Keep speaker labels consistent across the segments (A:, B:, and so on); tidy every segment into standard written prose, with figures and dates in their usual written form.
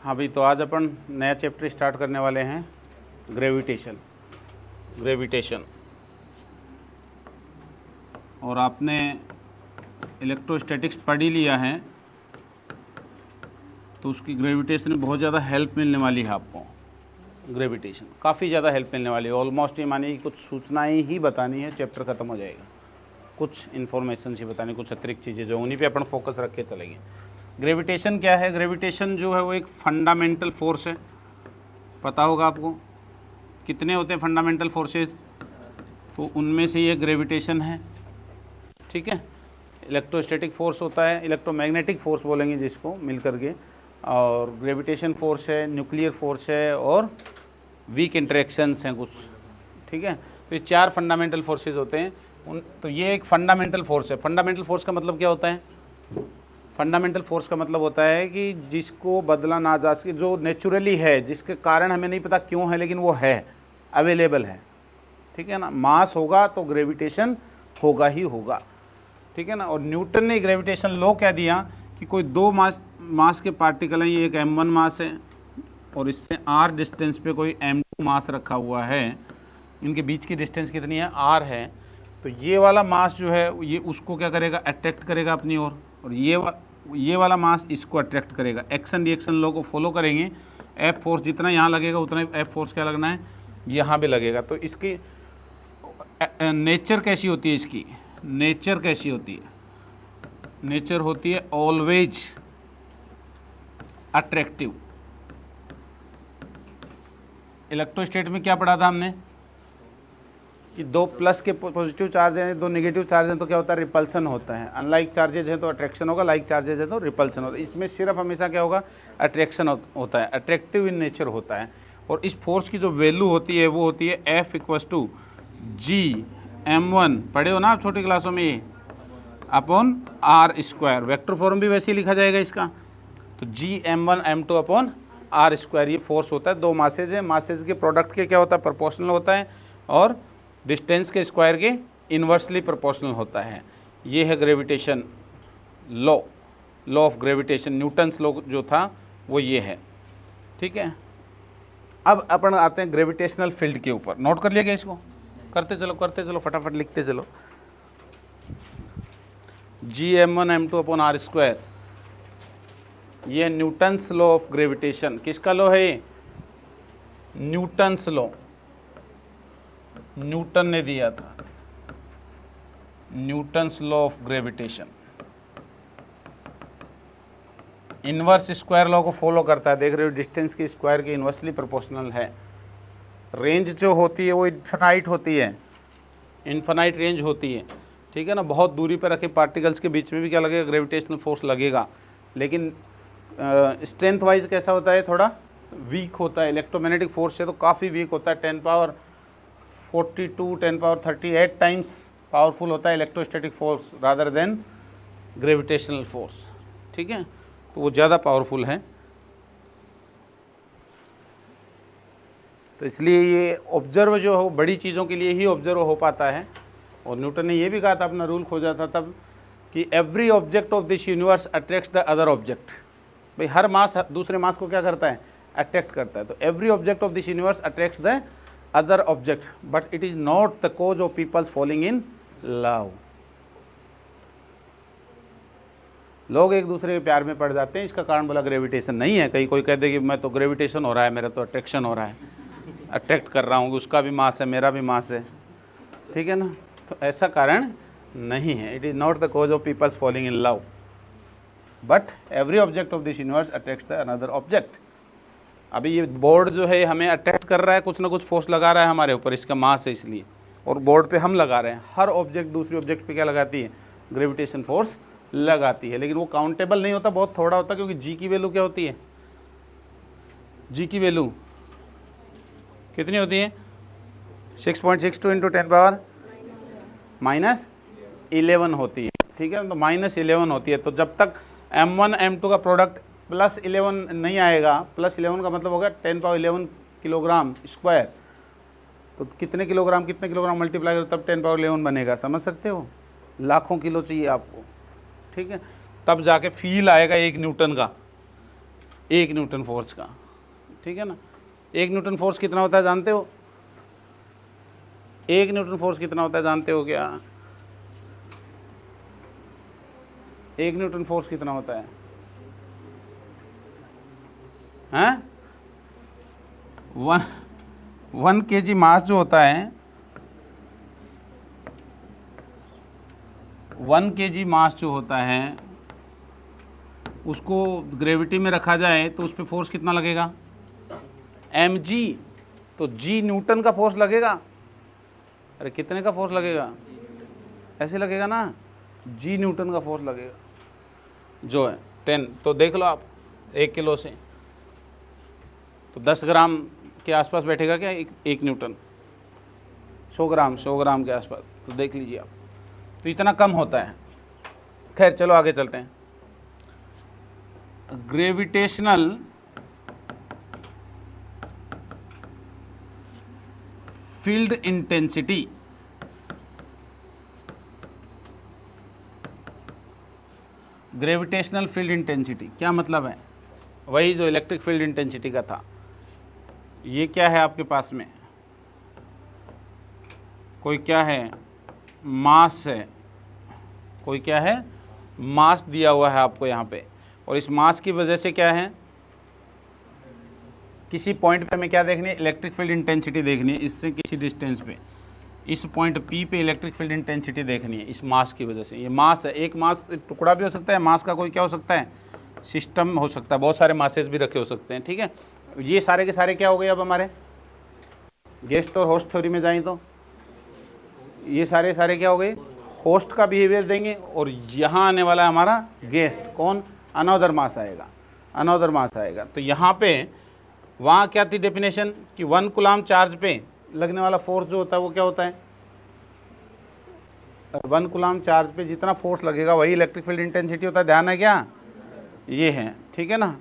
A: हाँ भाई, तो आज अपन नया चैप्टर स्टार्ट करने वाले हैं, ग्रेविटेशन। और आपने इलेक्ट्रोस्टैटिक्स पढ़ ही लिया है, तो उसकी ग्रेविटेशन में बहुत ज़्यादा हेल्प मिलने वाली है आपको। ग्रेविटेशन काफ़ी ज़्यादा हेल्प मिलने वाली है। ऑलमोस्ट ये मानिए कुछ सूचनाएं ही बतानी है, चैप्टर ख़त्म हो जाएगा। कुछ इन्फॉर्मेशन ही बतानी, कुछ अतिरिक्त चीज़ें जो उन्हीं पे अपन फोकस रख के चलेंगे। ग्रेविटेशन क्या है? ग्रेविटेशन जो है वो एक फंडामेंटल फोर्स है। पता होगा आपको कितने होते हैं फंडामेंटल फोर्सेस, तो उनमें से ये ग्रेविटेशन है। ठीक है, इलेक्ट्रोस्टैटिक फोर्स होता है, इलेक्ट्रोमैग्नेटिक फोर्स बोलेंगे जिसको मिल करके, और ग्रेविटेशन फोर्स है, न्यूक्लियर फोर्स है, और वीक इंटरेक्शंस हैं कुछ। ठीक है, तो ये चार फंडामेंटल फोर्सेस होते हैं। तो ये एक फंडामेंटल फोर्स है। फंडामेंटल फोर्स का मतलब क्या होता है? फंडामेंटल फोर्स का मतलब होता है कि जिसको बदला ना जा सके, जो नेचुरली है, जिसके कारण हमें नहीं पता क्यों है, लेकिन वो है, अवेलेबल है। ठीक है ना, मास होगा तो ग्रेविटेशन होगा ही होगा। ठीक है ना। और न्यूटन ने ग्रेविटेशन लॉ क्या दिया कि कोई दो मास के पार्टिकल हैं, ये एक m1 मास है और इससे r डिस्टेंस पे कोई m2 मास रखा हुआ है। इनके बीच की डिस्टेंस कितनी है? r है। तो ये वाला मास जो है ये उसको क्या करेगा? अट्रैक्ट करेगा अपनी ओर, और ये वाला मास इसको अट्रैक्ट करेगा। एक्शन रिएक्शन लॉ को फॉलो करेंगे। एफ फोर्स जितना यहाँ लगेगा उतना एफ फोर्स क्या लगना है? यहाँ भी लगेगा। तो इसकी नेचर कैसी होती है? इसकी नेचर कैसी होती है? नेचर होती है ऑलवेज अट्रैक्टिव। इलेक्ट्रोस्टैट में क्या पढ़ा था हमने कि दो प्लस के पॉजिटिव चार्ज हैं, दो नेगेटिव चार्ज हैं, तो क्या होता है? रिपल्सन होता है। अनलाइक चार्जेज है तो अट्रैक्शन होगा, लाइक चार्जेज है तो रिपल्सन होता है। इसमें सिर्फ हमेशा क्या होगा? अट्रैक्शन होता है, अट्रैक्टिव इन नेचर होता है। और इस फोर्स की जो वैल्यू होती है वो होती है F = G(m1), पढ़े हो ना आप छोटी क्लासों में, ये अपॉन r²। वेक्टर फॉर्म भी वैसे ही लिखा जाएगा इसका, तो G(m1 m2) r²। ये फोर्स होता है। दो मासेज है, मासेज के प्रोडक्ट के क्या होता है? प्रोपोर्शनल होता है, और डिस्टेंस के स्क्वायर के इन्वर्सली प्रोपोर्शनल होता है। ये है gravitation law of gravitation. Newton's law जो था वो ये है। ठीक है, अब अपन आते हैं ग्रेविटेशनल फील्ड के ऊपर। नोट कर लिया क्या इसको? करते चलो फटाफट लिखते चलो। G(m1 m2) r², ये न्यूटन्स लॉ ऑफ ग्रेविटेशन। किसका लॉ है ये? न्यूटन्स लॉ, न्यूटन ने दिया था। Newton's law of gravitation inverse square law को फॉलो करता है। देख रहे हो, डिस्टेंस की स्क्वायर के इन्वर्सली प्रोपोर्शनल है। रेंज जो होती है वो इन्फिनाइट होती है, इन्फिनाइट रेंज होती है। ठीक है ना। बहुत दूरी पर रखे पार्टिकल्स के बीच में भी क्या लगेगा? ग्रेविटेशनल फोर्स लगेगा। लेकिन स्ट्रेंथ वाइज कैसा होता है? थोड़ा वीक होता है। इलेक्ट्रोमैग्नेटिक फोर्स से तो काफ़ी वीक होता है। 10⁻42 10⁻38 टाइम्स पावरफुल होता है electrostatic force rather than gravitational force. ठीक है, तो वो ज़्यादा पावरफुल है। तो इसलिए ये ऑब्जर्व जो है वो बड़ी चीज़ों के लिए ही ऑब्जर्व हो पाता है। और न्यूटन ने ये भी कहा था, अपना रूल खोजा था तब, कि every object of this universe attracts the other object. भाई हर मास दूसरे मास को क्या करता है? अट्रैक्ट करता है। तो every object of this universe attracts the other object, but it is not the cause of people's falling in love. लोग एक दूसरे के प्यार में पड़ जाते हैं, इसका कारण बोला ग्रेविटेशन नहीं है। कहीं कोई कह दे कि मैं तो ग्रेविटेशन हो रहा है, मेरा तो अट्रैक्शन हो रहा है, अट्रैक्ट कर रहा हूँ, उसका भी मास है, मेरा भी मास है। ठीक है ना, तो ऐसा कारण नहीं है। It is not the cause of people's falling in love, but every object of this universe attracts the another object. अभी ये बोर्ड जो है हमें अट्रैक्ट कर रहा है, कुछ ना कुछ फोर्स लगा रहा है हमारे ऊपर, इसका मास है इसलिए, और बोर्ड पे हम लगा रहे हैं। हर ऑब्जेक्ट दूसरी ऑब्जेक्ट पे क्या लगाती है? ग्रेविटेशन फोर्स लगाती है। लेकिन वो काउंटेबल नहीं होता, बहुत थोड़ा होता, क्योंकि जी की वैल्यू क्या होती है? जी की वैल्यू कितनी होती है? 6.62 × 10⁻11 होती है। ठीक है, तो -11 होती है। तो जब तक m1 m2 का प्रोडक्ट +11 नहीं आएगा, +11 का मतलब होगा 10⁻11 किलोग्राम स्क्वायर, तो कितने किलोग्राम मल्टीप्लाई करो तब 10⁻11 बनेगा। समझ सकते हो? लाखों किलो चाहिए आपको। ठीक है, तब जाके फील आएगा 1 न्यूटन का। 1 न्यूटन फोर्स का, ठीक है ना। 1 न्यूटन फोर्स कितना होता है जानते हो? 1 न्यूटन फोर्स कितना होता है जानते हो क्या? 1 न्यूटन फोर्स कितना होता है? हैं? 1 kg मास जो होता है, 1 kg मास जो होता है उसको ग्रेविटी में रखा जाए तो उस पर फोर्स कितना लगेगा? mg। तो g न्यूटन का फोर्स लगेगा। अरे कितने का फोर्स लगेगा? ऐसे लगेगा ना, g न्यूटन का फोर्स लगेगा जो है 10। तो देख लो आप 1 किलो से तो 10 ग्राम के आसपास बैठेगा क्या 1 न्यूटन? 100 ग्राम के आसपास। तो देख लीजिए आप, तो इतना कम होता है। खैर चलो आगे चलते हैं। Gravitational field intensity, gravitational field intensity क्या मतलब है? वही जो इलेक्ट्रिक फील्ड इंटेंसिटी का था। ये क्या है आपके पास में? कोई क्या है? मास है। कोई क्या है? मास दिया हुआ है आपको यहाँ पे, और इस मास की वजह से क्या है, किसी पॉइंट पे हमें क्या देखनी है? इलेक्ट्रिक फील्ड इंटेंसिटी देखनी है। इससे किसी डिस्टेंस पे, इस पॉइंट P पे इलेक्ट्रिक फील्ड इंटेंसिटी देखनी है इस मास की वजह से। ये मास है, एक मास टुकड़ा भी हो सकता है, मास का कोई क्या हो सकता है? सिस्टम हो सकता है, बहुत सारे मासेस भी रखे हो सकते हैं, ठीक है। ये सारे के सारे क्या हो गए अब हमारे गेस्ट और होस्ट थ्योरी में जाएं तो ये सारे सारे क्या हो गए? होस्ट का बिहेवियर देंगे, और यहाँ आने वाला है हमारा गेस्ट। कौन? अनदर मास आएगा, अनदर मास आएगा। तो यहाँ पे वहाँ क्या थी डेफिनेशन कि 1 कूलम्ब चार्ज पे लगने वाला फोर्स जो होता है वो क्या होता है? 1 कूलम्ब चार्ज पे जितना फोर्स लगेगा वही इलेक्ट्रिक फील्ड इंटेंसिटी होता है। ध्यान है क्या? ये है, ठीक है ना।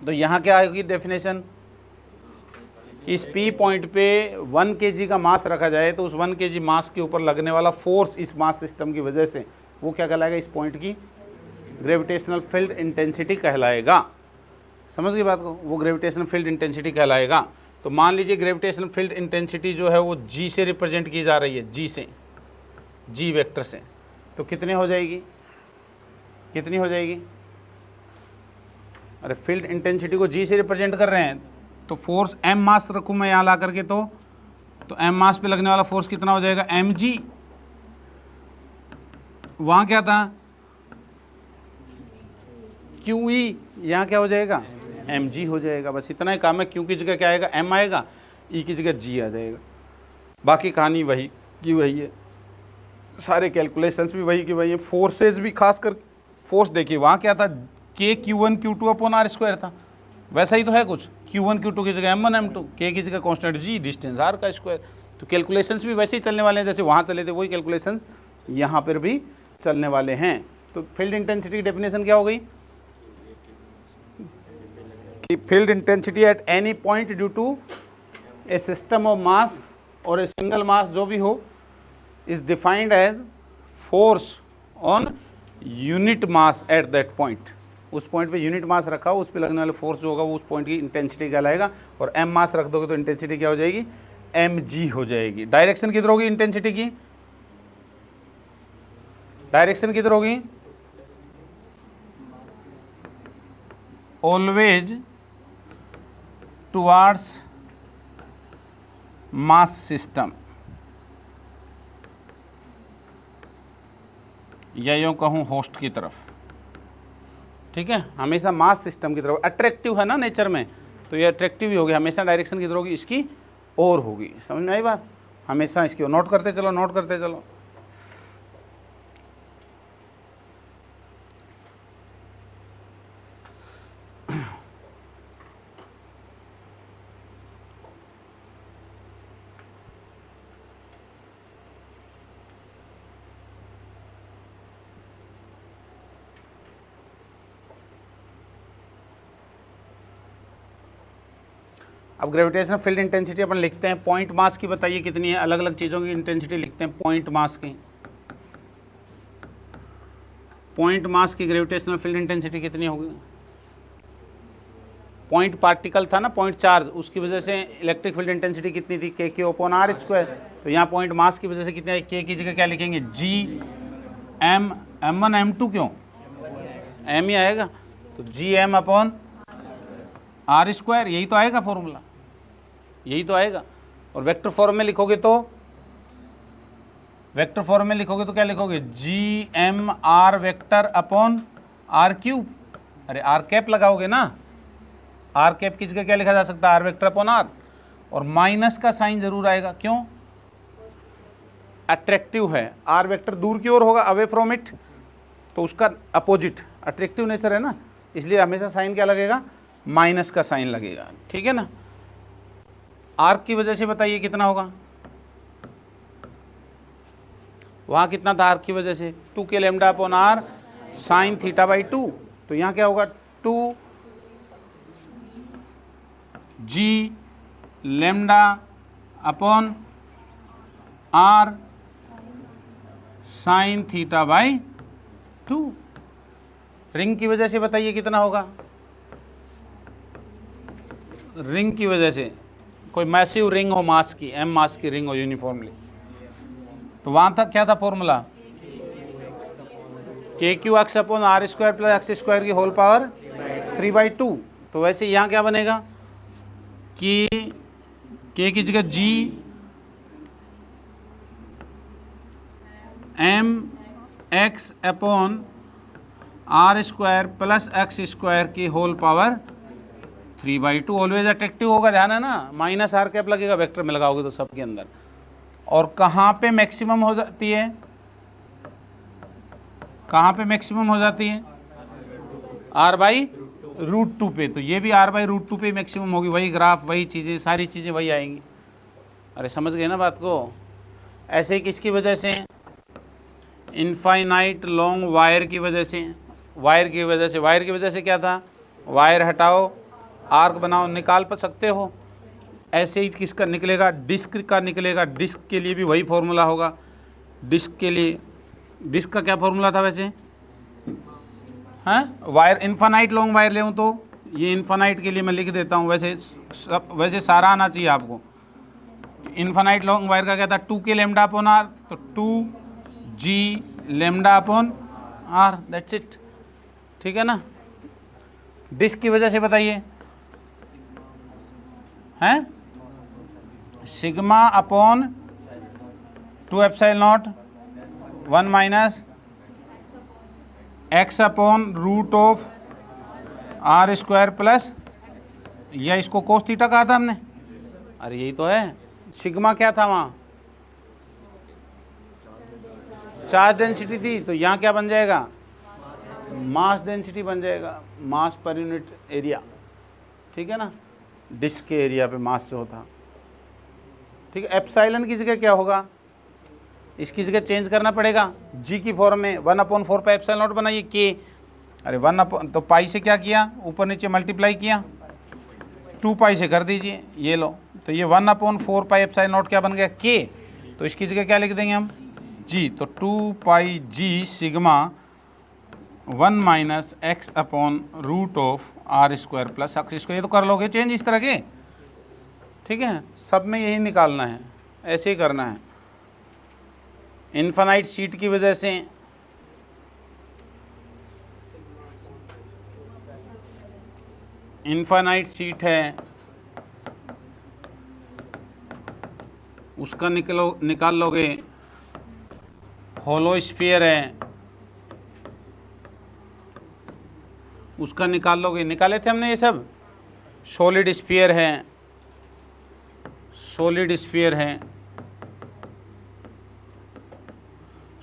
A: तो यहाँ क्या आएगी डेफिनेशन? इस P पॉइंट पे 1 kg का मास रखा जाए तो उस 1 kg मास के ऊपर लगने वाला फोर्स इस मास सिस्टम की वजह से वो क्या कहलाएगा? इस पॉइंट की ग्रेविटेशनल फील्ड इंटेंसिटी कहलाएगा। समझ गई बात को? वो ग्रेविटेशनल फील्ड इंटेंसिटी कहलाएगा। तो मान लीजिए ग्रेविटेशनल फील्ड इंटेंसिटी जो है वो G से रिप्रेजेंट की जा रही है, G से, G वेक्टर से। तो कितने हो जाएगी? कितनी हो जाएगी? अरे फील्ड इंटेंसिटी को G से रिप्रेजेंट कर रहे हैं तो फोर्स m मास रखूँ मैं यहाँ ला करके, तो m मास पे लगने वाला फोर्स कितना हो जाएगा? mg। वहाँ क्या था? QE, यहाँ क्या हो जाएगा? mg हो जाएगा। बस इतना ही काम है। Q की जगह क्या आएगा? m आएगा, E की जगह g आ जाएगा। बाकी कहानी वही की वही है, सारे कैलकुलेशंस भी वही की वही है। फोर्सेज भी, खास कर फोर्स देखिए वहाँ क्या था? K Q1 Q2 upon R square था। वैसा ही तो है कुछ, Q1 Q2 की जगह M1 M2, K की जगह कांस्टेंट G, डिस्टेंस R का स्क्वायर। तो कैलकुलेशंस भी वैसे ही चलने वाले हैं जैसे वहाँ चले थे, वही कैलकुलेशंस यहाँ पर भी चलने वाले हैं। तो फील्ड इंटेंसिटी की डेफिनेशन क्या हो गई कि field intensity at any point due to a system of mass और ए सिंगल मास जो भी हो is defined as force on unit mass at that point. उस पॉइंट पे यूनिट मास रखा हो, उस पे लगने वाले फोर्स जो होगा वो उस पॉइंट की इंटेंसिटी कहलाएगा। और m मास रख दोगे तो इंटेंसिटी क्या हो जाएगी? mg हो जाएगी। डायरेक्शन किधर होगी इंटेंसिटी की? डायरेक्शन किधर होगी? ऑलवेज टुवार्ड्स मास सिस्टम, या यूँ कहूँ होस्ट की तरफ, ठीक है। हमेशा मास सिस्टम की तरफ। अट्रैक्टिव है ना नेचर में, तो ये अट्रैक्टिव ही होगी। हमेशा डायरेक्शन किधर होगी? इसकी ओर होगी। समझ में आई बात? हमेशा इसकी ओर। नोट करते चलो, नोट करते चलो। अब ग्रेविटेशनल फील्ड इंटेंसिटी अपन लिखते हैं। पॉइंट मास की बताइए कितनी है? अलग अलग चीज़ों की इंटेंसिटी लिखते हैं पॉइंट मास की। पॉइंट मास की ग्रेविटेशनल फील्ड इंटेंसिटी कितनी होगी? पॉइंट पार्टिकल था ना, पॉइंट चार्ज, उसकी वजह से इलेक्ट्रिक फील्ड इंटेंसिटी कितनी थी, के क्यू अपॉन आर स्क्वायर। तो यहाँ पॉइंट मास की वजह से कितने, के की जगह क्या लिखेंगे, जी एम, M1 M2 क्यों, एम ही आएगा, तो G M upon R square, यही तो आएगा फॉर्मूला, यही तो आएगा। और वेक्टर फॉर्म में लिखोगे तो, वेक्टर फॉर्म में लिखोगे तो क्या लिखोगे, G M R vector upon are cube, अरे आर कैप लगाओगे ना, आर कैप की जगह क्या लिखा जा सकता है, आर वेक्टर अपॉन आर, और माइनस का साइन जरूर आएगा, क्यों, अट्रैक्टिव है, आर वेक्टर दूर की ओर होगा, अवे फ्रॉम इट, तो उसका अपोजिट अट्रैक्टिव नेचर है ना, इसलिए हमेशा साइन क्या लगेगा, माइनस का साइन लगेगा, ठीक है ना। आर्क की वजह से बताइए कितना होगा, वहां कितना था आर्क की वजह से, 2 K lambda upon R sine theta by 2, तो यहाँ क्या होगा, 2 G lambda upon R sine theta by 2। Ring की वजह से बताइए कितना होगा, रिंग की वजह से, कोई मैसिव रिंग हो मास की, एम मास की रिंग हो यूनिफॉर्मली, तो वहां तक क्या था formula, K Q X upon R square plus x square की होल पावर 3/2। तो वैसे यहाँ क्या बनेगा कि के की जगह G M X upon R square plus x square की होल पावर 3/2, ऑलवेज अट्रैक्टिव होगा, ध्यान है ना, माइनस आर कैप लगेगा वेक्टर में लगाओगे तो सबके अंदर। और कहाँ पे मैक्सिमम हो जाती है, कहाँ पे मैक्सिमम हो जाती है, r/√2 पे, तो ये भी r/√2 पे मैक्सिमम होगी, वही ग्राफ, वही चीज़ें, सारी चीज़ें वही आएंगी। अरे समझ गए ना बात को। ऐसे ही किसकी वजह से, इनफाइनाइट लॉन्ग वायर की वजह से, वायर की वजह से, वायर की वजह से क्या था, वायर हटाओ आर्क बनाओ, निकाल पा सकते हो। ऐसे ही किसका निकलेगा, डिस्क का निकलेगा, डिस्क के लिए भी वही फॉर्मूला होगा, डिस्क के लिए, डिस्क का क्या फॉर्मूला था वैसे, हैं, वायर इनफाइनाइट लॉन्ग वायर ले तो ये इनफाइनाइट के लिए मैं लिख देता हूँ, वैसे सब, वैसे सारा आना चाहिए आपको। इनफाइनाइट लॉन्ग वायर का क्या था, 2 के लेमडा अपॉन आर, तो 2 G lambda upon R, that's it, ठीक है ना। डिस्क की वजह से बताइए, हैं, sigma upon 2 epsilon not 1 minus x upon root of are square plus, या इसको कोस थीटा कहा था हमने, अरे यही तो है। सिग्मा क्या था वहाँ, चार्ज डेंसिटी थी, तो यहाँ क्या बन जाएगा, मास डेंसिटी बन जाएगा, मास पर यूनिट एरिया, ठीक है ना, डिस्क के एरिया पे मास जो होता, ठीक है। एप्सिलॉन की जगह क्या होगा, इसकी जगह चेंज करना पड़ेगा, जी की फॉर्म में 1/4 पाई एप्सिलॉन नॉट बनाइए के, अरे 1 तो पाई से क्या किया, ऊपर नीचे मल्टीप्लाई किया, 2 पाई से कर दीजिए, ये लो, तो ये 1/4 पाई एप्सिलॉन नॉट क्या बन गया, के, तो इसकी जगह क्या लिख देंगे हम, जी, तो 2 pi G sigma 1 minus x upon root of are square plus x square, ये तो कर लोगे चेंज इस तरह के, ठीक है। सब में यही निकालना है, ऐसे ही करना है। इनफाइनाइट सीट की वजह से, इनफाइनाइट सीट है, उसका निकाल लोगे, होलो स्फीयर है, उसका निकाल लोगे, निकाले थे हमने ये सब, सॉलिड स्फीयर है, सॉलिड स्फीयर है,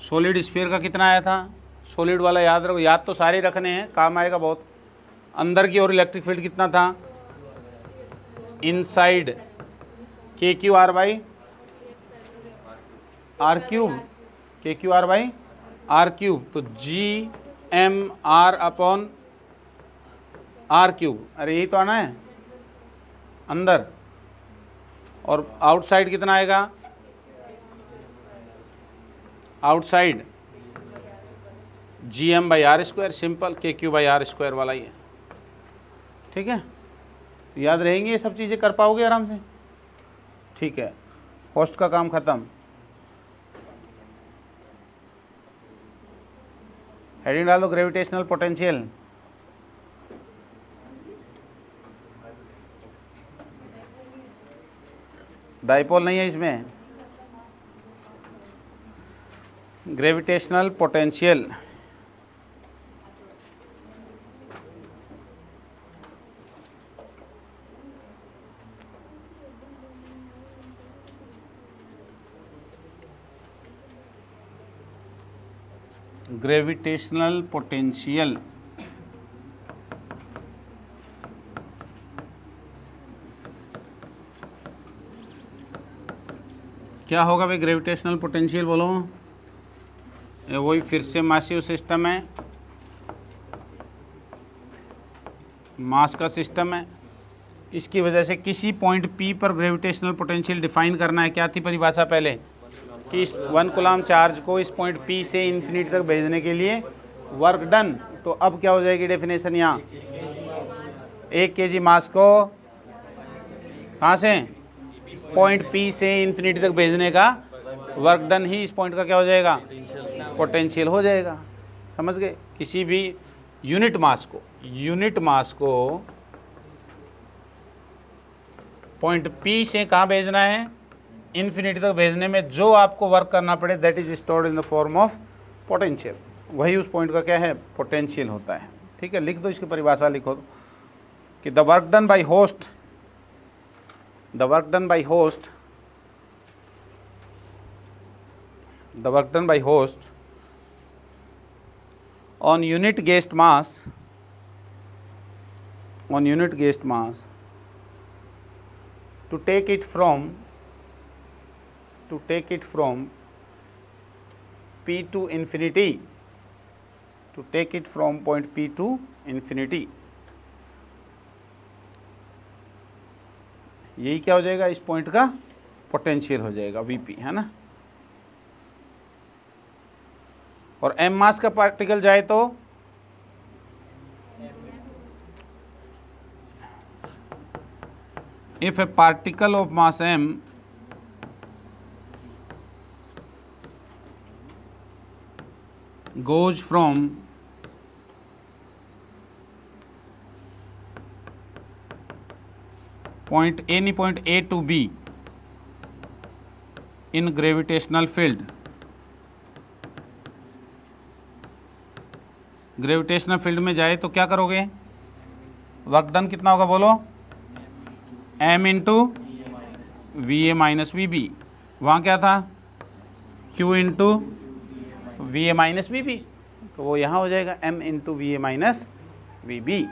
A: सॉलिड स्फीयर का कितना आया था, सॉलिड वाला याद रखो, याद तो सारे रखने हैं, काम आएगा बहुत। अंदर की ओर इलेक्ट्रिक फील्ड कितना था, inside K q r by r cube, K q r by r cube, तो G M r upon are cube, अरे यही तो आना है अंदर। और आउटसाइड कितना आएगा, outside G M by R square, simple, K Q by R square वाला ही है, ठीक है। तो याद रहेंगी ये सब चीज़ें, कर पाओगे आराम से? ठीक है, होस्ट का काम ख़त्म। हेडिंग डाल दो ग्रेविटेशनल पोटेंशियल। डाइपोल नहीं है इसमें, ग्रेविटेशनल पोटेंशियल। ग्रेविटेशनल पोटेंशियल क्या होगा भाई? ग्रेविटेशनल पोटेंशियल बोलो। ये वही फिर से मासिव सिस्टम है, मास का सिस्टम है। इसकी वजह से किसी पॉइंट P पर ग्रेविटेशनल पोटेंशियल डिफाइन करना है। क्या थी परिभाषा पहले? कि इस 1 कूलम चार्ज को इस पॉइंट P से इन्फिनिटी तक भेजने के लिए वर्क डन। तो अब क्या हो जाएगी डेफिनेशन यहाँ? 1 kg मास को कहाँ से? पॉइंट P से इन्फिनिटी तक भेजने का वर्क डन ही इस पॉइंट का क्या हो जाएगा? पोटेंशियल हो जाएगा। समझ गए? किसी भी यूनिट मास को पॉइंट P से कहाँ भेजना है? इन्फिनिटी तक भेजने में जो आपको वर्क करना पड़े that is stored in the form of potential. वही उस पॉइंट का क्या है? पोटेंशियल होता है। ठीक है, लिख दो इसकी परिभाषा, लिखो कि the work done by host on unit guessed mass to take it from P to infinity, to take it from point P to infinity, यही क्या हो जाएगा? इस पॉइंट का पोटेंशियल हो जाएगा Vp, है ना। और m मास का पार्टिकल जाए तो if a particle of mass m goes from point A to B in gravitational field, gravitational field में जाए तो क्या करोगे? वर्क डन कितना होगा बोलो? m into VA minus VB। वहाँ क्या था? Q into VA minus VB, तो वो यहाँ हो जाएगा m into VA minus VB।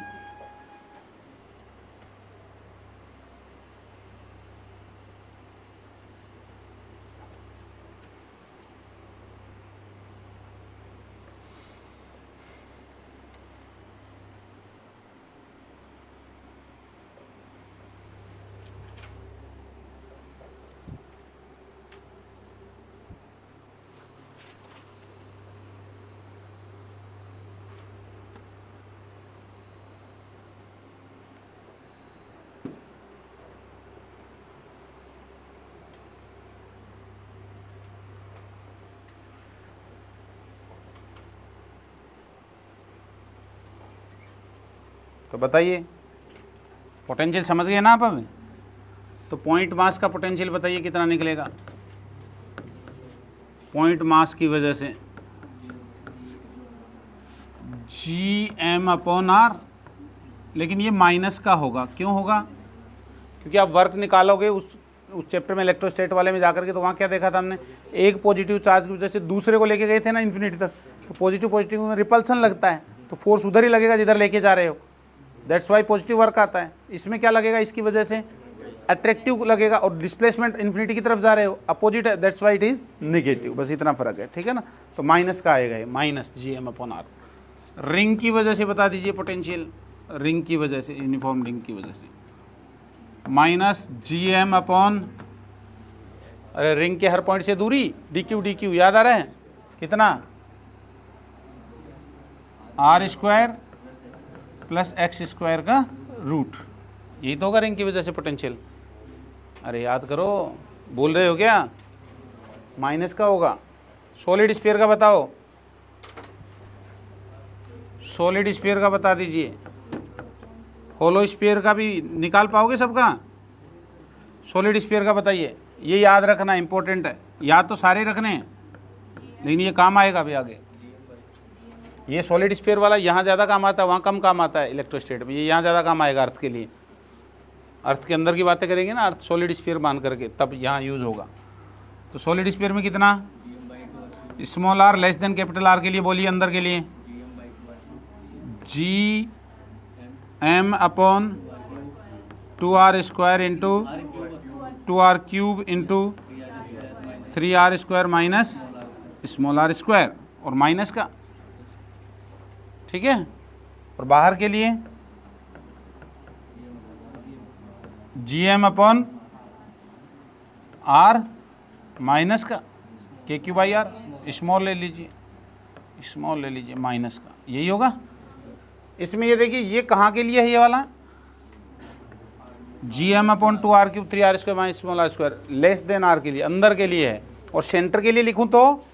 A: तो बताइए, पोटेंशियल समझ गए ना आप अब? तो पॉइंट मास का पोटेंशियल बताइए कितना निकलेगा? पॉइंट मास की वजह से Gm/r, लेकिन ये माइनस का होगा। क्यों होगा? क्योंकि आप वर्क निकालोगे उस चैप्टर में इलेक्ट्रोस्टेट वाले में जाकर के, तो वहाँ क्या देखा था हमने? एक पॉजिटिव चार्ज की वजह से दूसरे को लेके गए थे ना इन्फिनिटी तक, तो पॉजिटिव में रिपल्सन लगता है, तो फोर्स उधर ही लगेगा जिधर लेके जा रहे हो। दैट्स वाई पॉजिटिव वर्क आता है। इसमें क्या लगेगा? इसकी वजह से अट्रैक्टिव लगेगा, और डिस्प्लेसमेंट इन्फिनिटी की तरफ जा रहे हो, अपोजिट है, that's why it is negative. बस इतना फर्क है, ठीक है ना। तो माइनस का आएगा ये, माइनस Gm/r। रिंग की वजह से बता दीजिए पोटेंशियल, रिंग की वजह से, यूनिफॉर्म रिंग की वजह से माइनस Gm/, अरे रिंग के हर पॉइंट से दूरी dq याद आ रहा है कितना? r² प्लस x² का रूट, यही तो होगा रिंग की वजह से पोटेंशियल। अरे याद करो, बोल रहे हो क्या? माइनस का होगा। सॉलिड स्फीयर का बताओ, सॉलिड स्फीयर का बता दीजिए। होलो स्फीयर का भी निकाल पाओगे सबका? सॉलिड स्फीयर का बताइए। ये याद रखना इंपॉर्टेंट है, याद तो सारे रखने हैं लेकिन ये काम आएगा अभी आगे। ये सॉलिड स्फीयर वाला यहाँ ज़्यादा काम आता है, वहाँ कम काम आता है इलेक्ट्रोस्टेट में। ये यहाँ ज़्यादा काम आएगा अर्थ के लिए। अर्थ के अंदर की बातें करेंगे ना, अर्थ सॉलिड स्फीयर मान करके, तब यहाँ यूज़ होगा। तो सॉलिड स्फीयर में कितना? Small R less than capital R के लिए बोलिए, अंदर के लिए G M upon 2r square into 2r cube into 3r square minus small R square, और माइनस का, ठीक है। और बाहर के लिए G M upon R minus का K Q by are, small ले लीजिए, स्मॉल ले लीजिए, माइनस का, यही होगा। इसमें ये देखिए, ये कहाँ के लिए है? ये वाला G M upon 2r cube 3r square minus small R square, less than R के लिए, अंदर के लिए है। और सेंटर के लिए लिखूं तो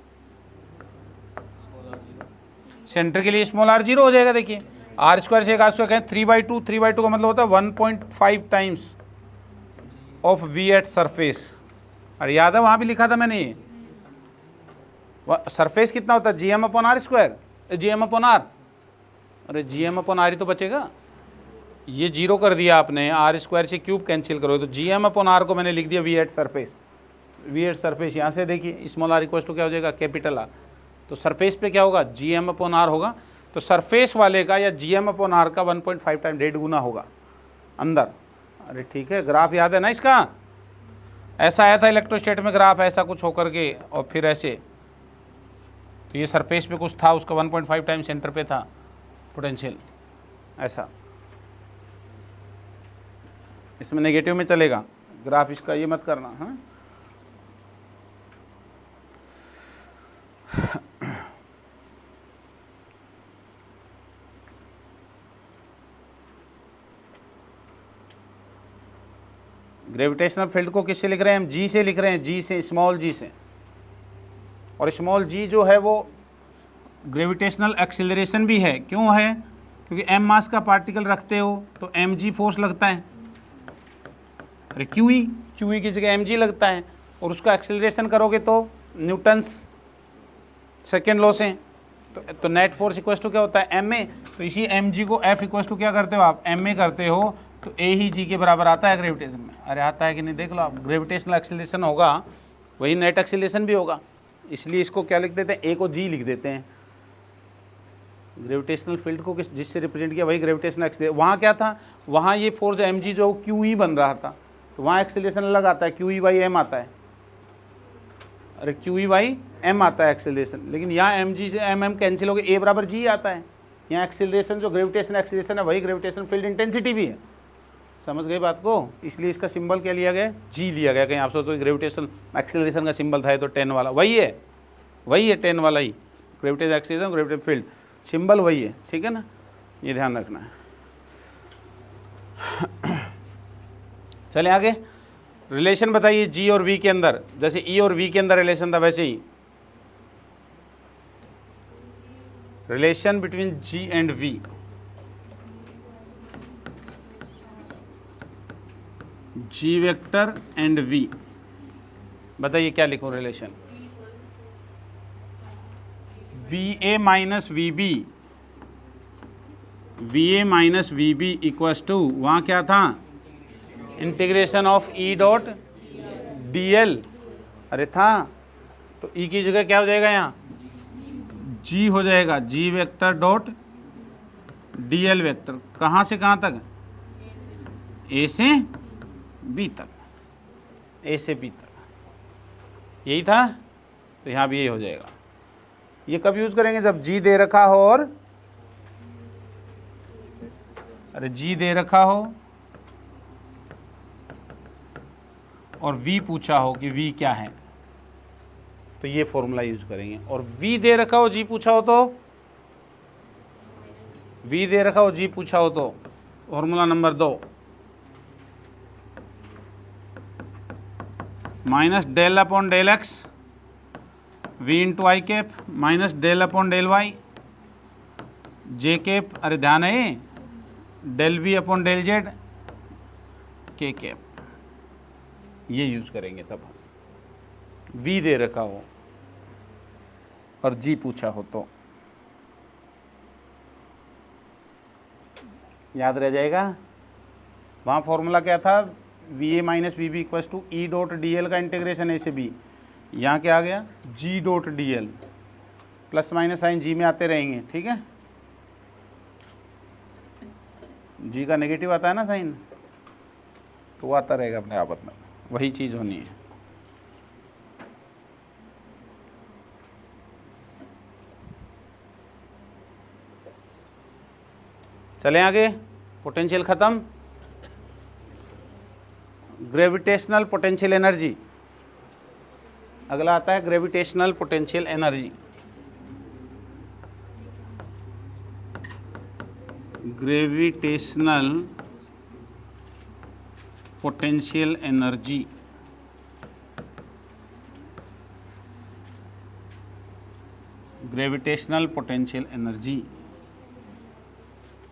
A: सेंटर के लिए स्मॉल आर 0 हो जाएगा। देखिए आर स्क्वायर से एक आर स्क्वायर कहें 3/2, 3/2 का मतलब होता है 1.5 times of V at surface. अरे याद है, वहाँ भी लिखा था मैंने, ये सरफेस कितना होता है? G M upon R square, G M upon R. अरे जी एम अपॉन आर ही तो बचेगा, ये 0 कर दिया आपने, आर स्क्वायर से क्यूब कैंसिल करो, तो जी एम अपॉन आर को मैंने लिख दिया V at surface. V at surface यहाँ से देखिए, स्मॉल आर इक्वल टू क्या हो जाएगा? Capital R. तो सरफेस पे क्या होगा? जी एम अपॉन आर होगा। तो सरफेस वाले का या जी एम अपॉन आर का 1.5 टाइम, 1.5 गुना होगा अंदर। अरे ठीक है, ग्राफ याद है ना इसका? ऐसा आया था इलेक्ट्रोस्टेट में ग्राफ, ऐसा कुछ होकर के, और फिर ऐसे। तो ये सरफेस पे कुछ था, उसका 1.5 टाइम सेंटर पे था पोटेंशियल, ऐसा। इसमें नेगेटिव में चलेगा ग्राफ इसका, ये मत करना। हाँ, ग्रेविटेशनल फील्ड को किससे लिख रहे हैं हम? जी से लिख रहे हैं, जी से, स्मॉल जी से। और स्मॉल जी जो है वो ग्रेविटेशनल एक्सेलरेशन भी है। क्यों है? क्योंकि m मास का पार्टिकल रखते हो तो mg फोर्स लगता है। अरे QE की जगह mg लगता है, और उसका एक्सेलरेशन करोगे तो न्यूटन्स सेकेंड लॉ से, तो नेट फोर्स इक्वल टू क्या होता है? ma। तो इसी mg को F इक्वल टू क्या करते हो आप? ma करते हो, तो a ही g के बराबर आता है ग्रेविटेशन में। अरे आता है कि नहीं देख लो आप, ग्रेविटेशनल एक्सेलरेशन होगा वही नेट एक्सेलरेशन भी होगा। इसलिए इसको क्या लिख देते हैं? a को g लिख देते हैं। ग्रेविटेशनल फील्ड को जिससे रिप्रेजेंट किया वही ग्रेविटेशनल एक्सेलरेशन। वहाँ क्या था? वहाँ ये फोर्स mg जो QE बन रहा था, तो वहाँ एक्सेलरेशन अलग आता है, QE/m आता है। अरे QE/m आता है एक्सेलरेशन, लेकिन यहाँ mg से mm कैंसिल हो गए, a बराबर g आता है। यहाँ एक्सेलरेशन जो ग्रेविटेशन एक्सेलरेशन है वही ग्रेविटेशन फील्ड इंटेंसिटी भी है। समझ गए बात को? इसलिए इसका सिंबल क्या लिया गया? जी लिया गया। कहीं आप सोचो ग्रेविटेशन एक्सेलरेशन का सिंबल था तो 10 वाला, वही है 10 वाला ही। Gravitation acceleration, gravitation field, symbol वही है, ठीक है ना? ये ध्यान रखना है। चले आगे, रिलेशन बताइए जी और वी के अंदर। जैसे ई और वी के अंदर रिलेशन था, वैसे ही relation between G and V. G vector and V, बताइए क्या लिखूं relation? V A minus V B, V A minus V B equals to, वहाँ क्या था? Integration of E dot d l. अरे था, तो ई की जगह क्या हो जाएगा? यहाँ जी हो जाएगा, G vector dot d l vector. कहाँ से कहाँ तक? ए से बी तक, ए से बी तक, यही था। तो यहाँ भी यही हो जाएगा। ये कब यूज करेंगे? जब जी दे रखा हो और, अरे जी दे रखा हो और वी पूछा हो कि वी क्या है, तो ये फॉर्मूला यूज करेंगे। और वी दे रखा हो, जी पूछा हो तो, वी दे रखा हो, जी पूछा हो तो formula number 2, minus del upon del X V into I cap minus del upon del Y J cap, अरे ध्यान है, del V upon del Z K cap, ये यूज करेंगे तब हम वी दे रखा हो और जी पूछा हो तो याद रह जाएगा। वहाँ फॉर्मूला क्या था, V A minus V B equals to E dot d l का इंटीग्रेशन ए से बी, यहाँ क्या आ गया G dot d l, plus minus sign G में आते रहेंगे, ठीक है। जी का नेगेटिव आता है ना साइन, तो वो आता रहेगा अपने आप में, वही चीज़ होनी है। चलें आगे, पोटेंशियल ख़त्म। ग्रेविटेशनल पोटेंशियल एनर्जी, अगला आता है gravitational potential energy. Gravitational potential energy, gravitational potential energy,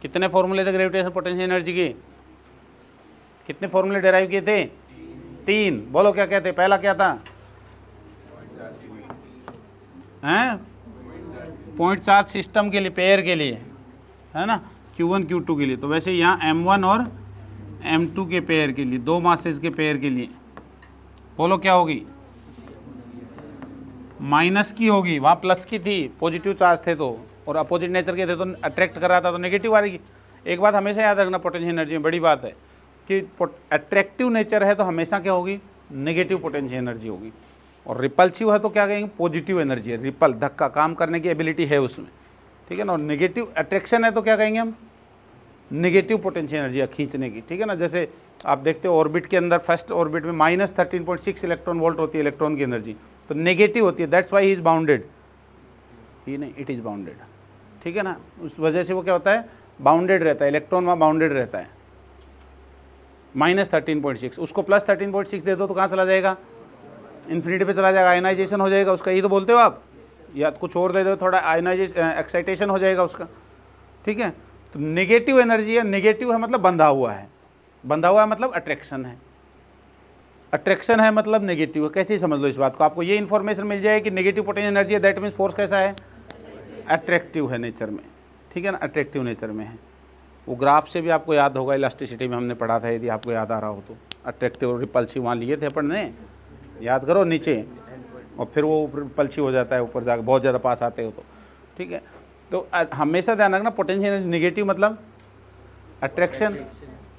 A: कितने फॉर्मूले थे ग्रेविटेशनल पोटेंशियल एनर्जी के, कितने फॉर्मूले डेराइव किए थे, 3। बोलो क्या कहते, पहला क्या था, हैं 0.7 सिस्टम के लिए, पेयर के लिए, है ना, Q1 Q2 के लिए। तो वैसे यहाँ M1 और M2 के पेयर के लिए, 2 मासेस के पेयर के लिए, बोलो क्या होगी, माइनस की होगी, वहाँ प्लस की थी, पॉजिटिव चार्ज थे तो, और अपोजिट नेचर के थे तो अट्रैक्ट कर रहा था तो नेगेटिव आ रही। एक बात हमेशा याद रखना पोटेंशियल एनर्जी में, बड़ी बात है कि अट्रैक्टिव नेचर है तो हमेशा क्या होगी, नेगेटिव पोटेंशियल एनर्जी होगी, और रिपल्सिव है तो क्या कहेंगे, पॉजिटिव एनर्जी है, रिपल धक्का, काम करने की एबिलिटी है उसमें, ठीक है ना। और नेगेटिव अट्रैक्शन है तो क्या कहेंगे हम, नेगेटिव पोटेंशियल एनर्जी है खींचने की, ठीक है ना। जैसे आप देखते हो ऑर्बिट के अंदर, फर्स्ट ऑर्बिट में माइनस 13.6 इलेक्ट्रॉन वोल्ट होती है इलेक्ट्रॉन की एनर्जी, तो नेगेटिव होती है, that's why he is bounded, he नहीं इट इज़ बाउंडेड, ठीक है ना। उस वजह से वो क्या होता है, बाउंडेड रहता है, इलेक्ट्रॉन वहाँ बाउंडेड रहता है, माइनस 13.6, उसको प्लस 13.6 दे दो तो कहाँ चला जाएगा, इन्फिनिटी पे चला जाएगा, आयनाइजेशन हो जाएगा उसका, ये तो बोलते हो आप, या कुछ और दे दो थोड़ा आयनाइजेशन एक्साइटेशन हो जाएगा उसका, ठीक है। तो नेगेटिव एनर्जी है, नेगेटिव है मतलब बंधा हुआ है, बंधा हुआ है मतलब अट्रैक्शन है, अट्रैक्शन है मतलब नेगेटिव है। कैसे ही समझ लो इस बात को, आपको ये इन्फॉर्मेशन मिल जाए कि नेगेटिव पोटेंशियल एनर्जी है, दैट मीन्स फोर्स कैसा है, अट्रैक्टिव है नेचर में, ठीक है ना, अट्रैक्टिव नेचर में है। वो ग्राफ से भी आपको याद होगा, इलास्टिसिटी में हमने पढ़ा था, यदि आपको याद आ रहा हो तो, अट्रैक्टिव और रिपल्सिव वहाँ लिए थे अपन ने, याद करो नीचे, और फिर वो रिपल्सिव हो जाता है ऊपर जाकर, बहुत ज़्यादा पास आते हो तो, ठीक है। तो हमेशा ध्यान रखना, पोटेंशियल एनर्जी नेगेटिव मतलब अट्रैक्शन,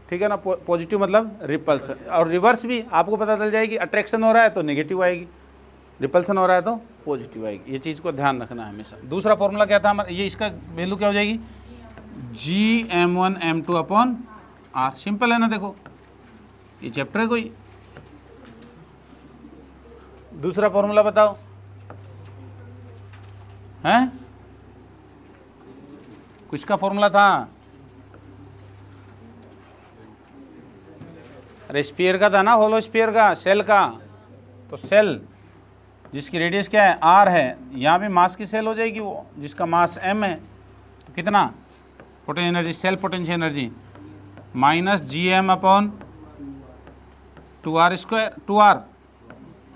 A: ठीक है ना, पॉजिटिव मतलब रिपल्सन, और रिवर्स भी आपको पता चल जाएगी, अट्रैक्शन हो रहा है तो नेगेटिव आएगी, रिपल्सन हो रहा है तो पॉजिटिव आएगी, ये चीज़ को ध्यान रखना है हमेशा। दूसरा फॉर्मूला क्या था हमारा, ये इसका वैल्यू क्या हो जाएगी, Gm1m2 अपॉन R, सिंपल है ना, देखो ये चैप्टर है कोई। दूसरा फॉर्मूला बताओ, हैं कुछ का फॉर्मूला था, अरे स्फीयर का था ना, होलो स्फीयर का, सेल का, तो सेल जिसकी रेडियस क्या है R है, यहाँ भी मास की सेल हो जाएगी वो, जिसका मास m है, तो कितना potential energy, self potential energy minus Gm upon 2R square, 2R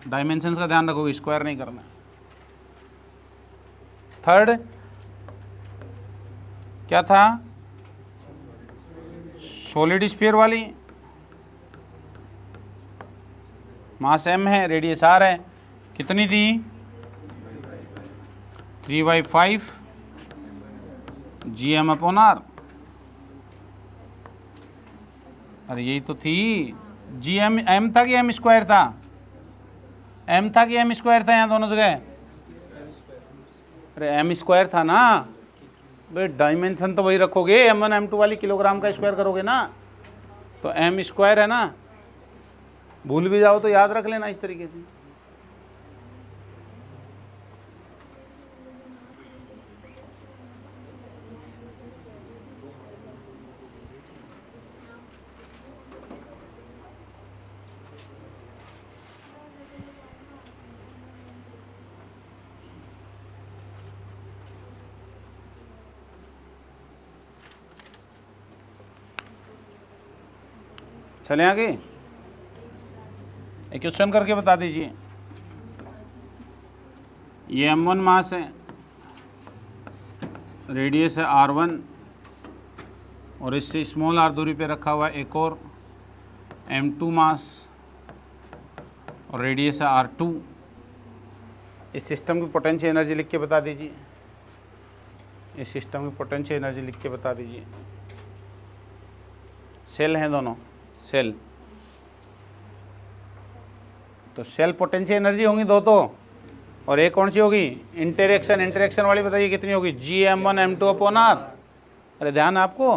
A: dimensions का ध्यान रखोगे, स्क्वायर नहीं करना। थर्ड क्या था, सॉलिड स्फीयर वाली, मास m है, रेडियस r है, कितनी थी 3/5 Gm अपॉन R, अरे यही तो थी, Gm m था कि m स्क्वायर था, m था कि m स्क्वायर था यहाँ दोनों जगह, अरे m स्क्वायर था ना भाई, डायमेंशन तो वही रखोगे, m1 m2 वाली किलोग्राम का स्क्वायर करोगे ना, तो m स्क्वायर है ना, भूल भी जाओ तो याद रख लेना इस तरीके से। चले आगे, एक क्वेश्चन करके बता दीजिए। ये m1 मास है, रेडियस है r1 और इससे स्मॉल r दूरी पे रखा हुआ है एक और m2 मास और रेडियस है r2। इस सिस्टम की पोटेंशियल एनर्जी लिख के बता दीजिए। इस सिस्टम की पोटेंशियल एनर्जी लिख के बता दीजिए। सेल हैं दोनों, सेल, तो सेल पोटेंशियल एनर्जी होंगी दो तो, और एक कौन सी होगी, इंटरेक्शन। इंटरेक्शन वाली बताइए कितनी होगी, Gm1m2/r। अरे ध्यान है आपको।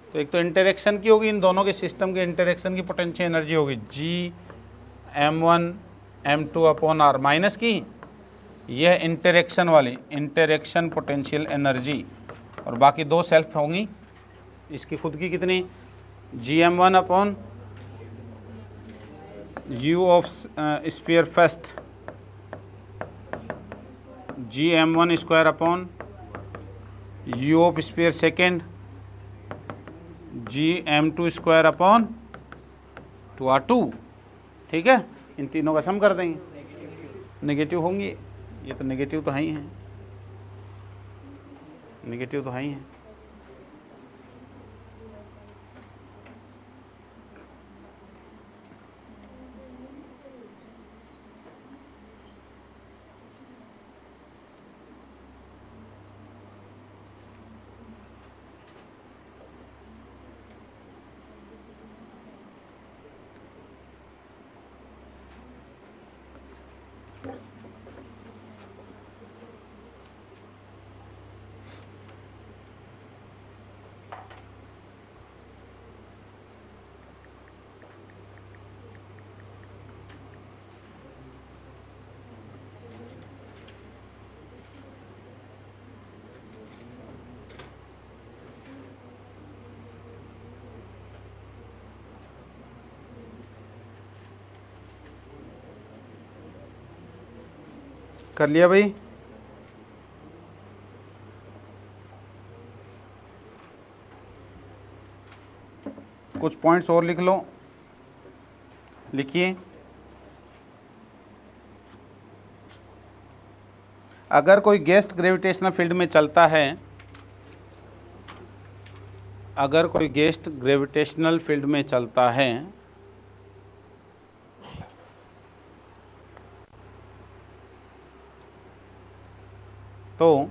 A: तो एक तो इंटरेक्शन की होगी, इन दोनों के सिस्टम के इंटरेक्शन की पोटेंशियल एनर्जी होगी Gm1m2/r माइनस की यह इंटरेक्शन वाली इंटरेक्शन पोटेंशियल एनर्जी, और बाकी दो सेल्फ होंगी। इसकी खुद की कितनी, Gm1/u of sphere first, Gm1/u of sphere second, Gm2/2r2। ठीक है, इन तीनों का सम कर देंगे, नेगेटिव होंगी। ये तो नेगेटिव तो है ही हैं, नेगेटिव तो है ही हैं। कर लिया भाई। कुछ पॉइंट्स और लिख लो, लिखिए। अगर कोई गेस्ट ग्रेविटेशनल फील्ड में चलता है, अगर कोई गेस्ट ग्रेविटेशनल फील्ड में चलता है तो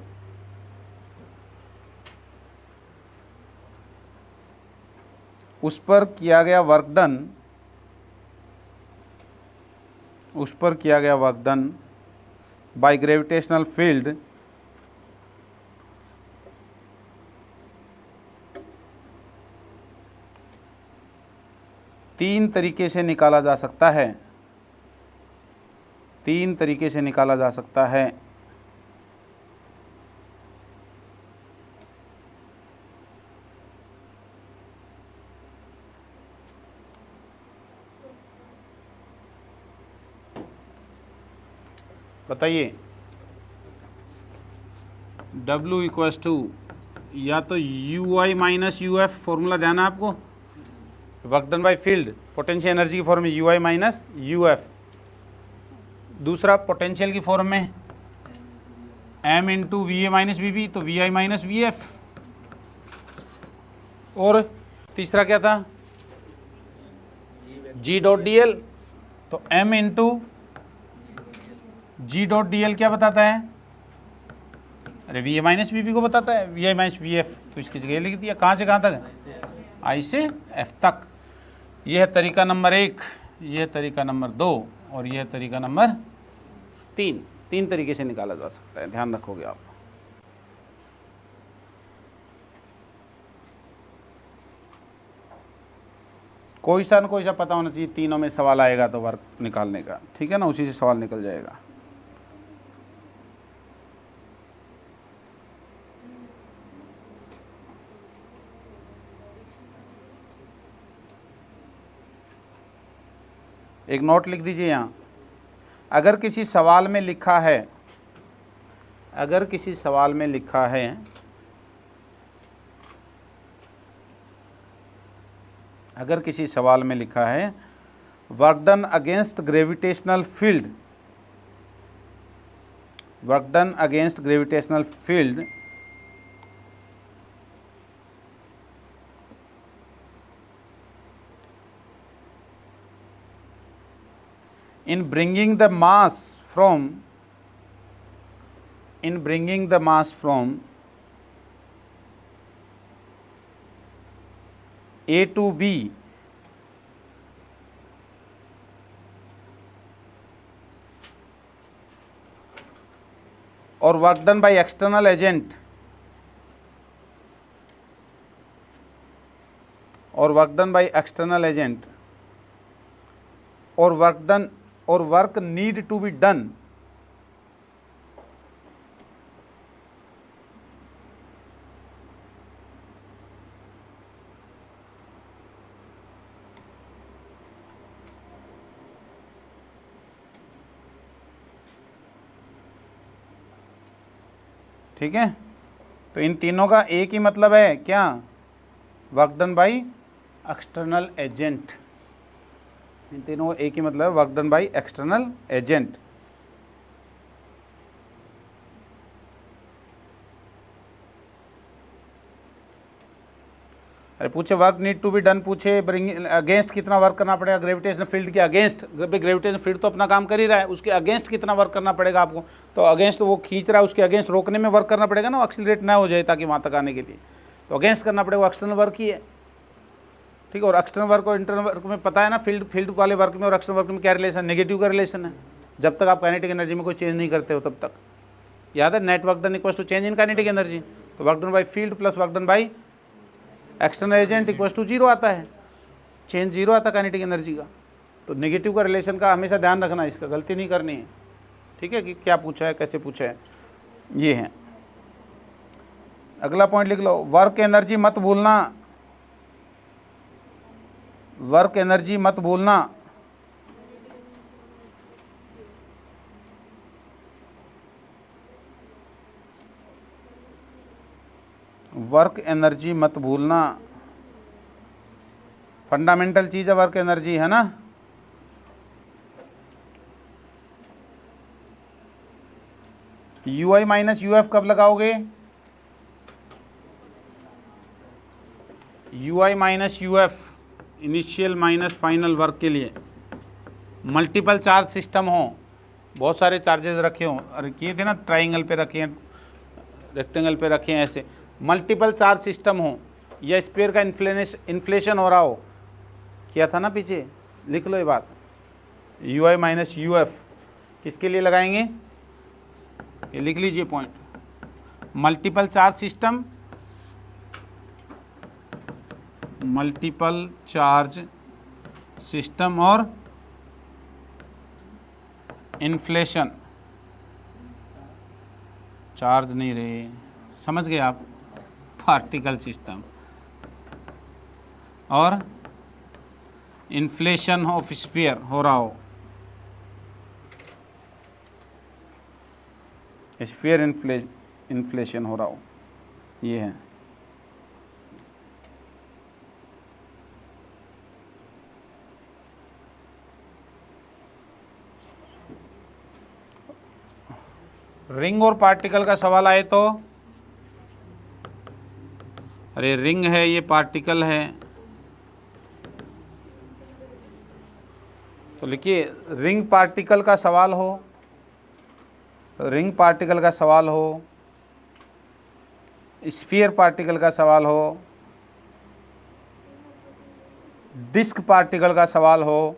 A: उस पर किया गया वर्क डन, उस पर किया गया work done by gravitational field तीन तरीके से निकाला जा सकता है, तीन तरीके से निकाला जा सकता है। बताइए। W इक्वल्स टू या तो UI माइनस UF, फॉर्मूला ध्यान है आपको, work done by field potential energy की फॉर्म में UI माइनस UF। दूसरा पोटेंशियल की फॉर्म में M into VA minus VB, तो VI माइनस VF। और तीसरा क्या था, G डॉट DL, तो M into G dot DL क्या बताता है, अरे VA माइनस VB को बताता है, VI माइनस VF। तो इसकी जगह लिख दिया, कहाँ से कहाँ तक, I से F तक। यह है तरीका नंबर 1, यह है तरीका नंबर 2 और यह है तरीका नंबर 3। तीन तरीके से निकाला जा सकता है, ध्यान रखोगे आप। कोई सा न कोई सा पता होना चाहिए, तीनों में सवाल आएगा तो वर्क निकालने का, ठीक है ना, उसी से सवाल निकल जाएगा। एक नोट लिख दीजिए यहाँ, अगर किसी सवाल में लिखा है, अगर किसी सवाल में लिखा है, अगर किसी सवाल में लिखा है work done against gravitational field, work done against gravitational field in bringing the mass from A to B or work done by external agent or work done by external agent or work done or work need to be done ठीक है। तो इन तीनों का एक ही मतलब है क्या, work done by external agent, इन तीनों एक ही मतलब है work done by external agent. अरे पूछे work need to be done, पूछे ब्रिंग अगेंस्ट कितना वर्क करना पड़ेगा ग्रेविटेशनल फील्ड के अगेंस्ट, ग्रेविटेशनल फील्ड तो अपना काम कर ही रहा है, उसके अगेंस्ट कितना वर्क करना पड़ेगा आपको, तो अगेंस्ट तो वो खींच रहा है, उसके अगेंस्ट रोकने में वर्क करना पड़ेगा ना, एक्सीलरेट ना हो जाए ताकि वहाँ तक आने के लिए, तो अगेंस्ट करना पड़ेगा, वो एक्सटर्नल वर्क ही है, ठीक है। और एक्सटर्नल वर्क और इंटरनल वर्क में पता है ना, फील्ड वाले वर्क में और एक्सटर्नल वर्क में क्या रिलेशन, नेगेटिव का रिलेशन है, जब तक आप काइनेटिक एनर्जी में कोई चेंज नहीं करते हो तब तक। याद है, net work done equals to change in kinetic energy, तो work done by field plus work done by external agent equals to zero आता है, चेंज जीरो आता है काइनेटिक एनर्जी का। तो नेगेटिव का रिलेशन का हमेशा ध्यान रखना, इसका गलती नहीं करनी है, ठीक है, कि क्या पूछा है कैसे पूछा है, ये है। अगला पॉइंट लिख लो, वर्क एनर्जी मत भूलना, वर्क एनर्जी मत भूलना, वर्क एनर्जी मत भूलना, फंडामेंटल चीज है वर्क एनर्जी, है ना। You I minus U F कब लगाओगे, you I minus U F initial minus final work के लिए, मल्टीपल चार्ज सिस्टम हो, बहुत सारे चार्जेस रखे हों, अरे किए थे ना, ट्राइंगल पे रखे हैं, रेक्टेंगल पे रखे हैं, ऐसे मल्टीपल चार्ज सिस्टम हो, या स्फीयर का इन्फ्लेशन हो रहा हो, किया था ना पीछे, लिख लो ये बात, you I minus U F किसके लिए लगाएंगे, ये लिख लीजिए point, multiple charge system, multiple charge system और इन्फ्लेशन, चार्ज नहीं रहे, समझ गए आप, पार्टिकल सिस्टम और इन्फ्लेशन ऑफ स्फीयर हो रहा हो, स्फीयर इन्फ्लेशन हो रहा हो, ये है। रिंग और पार्टिकल का सवाल आए तो, अरे रिंग है ये पार्टिकल है, तो लिखिए रिंग पार्टिकल का सवाल हो, रिंग पार्टिकल का सवाल हो, स्फीयर पार्टिकल का सवाल हो, डिस्क पार्टिकल का सवाल हो,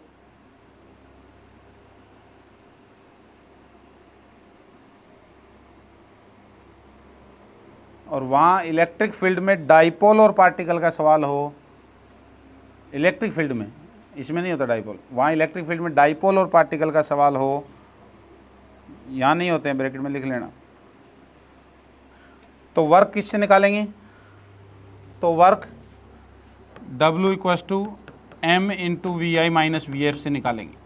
A: और वहाँ इलेक्ट्रिक फील्ड में डाइपोल और पार्टिकल का सवाल हो, इलेक्ट्रिक फील्ड में, इसमें नहीं होता डाइपोल, वहाँ इलेक्ट्रिक फील्ड में डाइपोल और पार्टिकल का सवाल हो, यहाँ नहीं होते हैं, ब्रैकेट में लिख लेना। तो वर्क किससे निकालेंगे, तो work W equals to M into V I minus V F से निकालेंगे,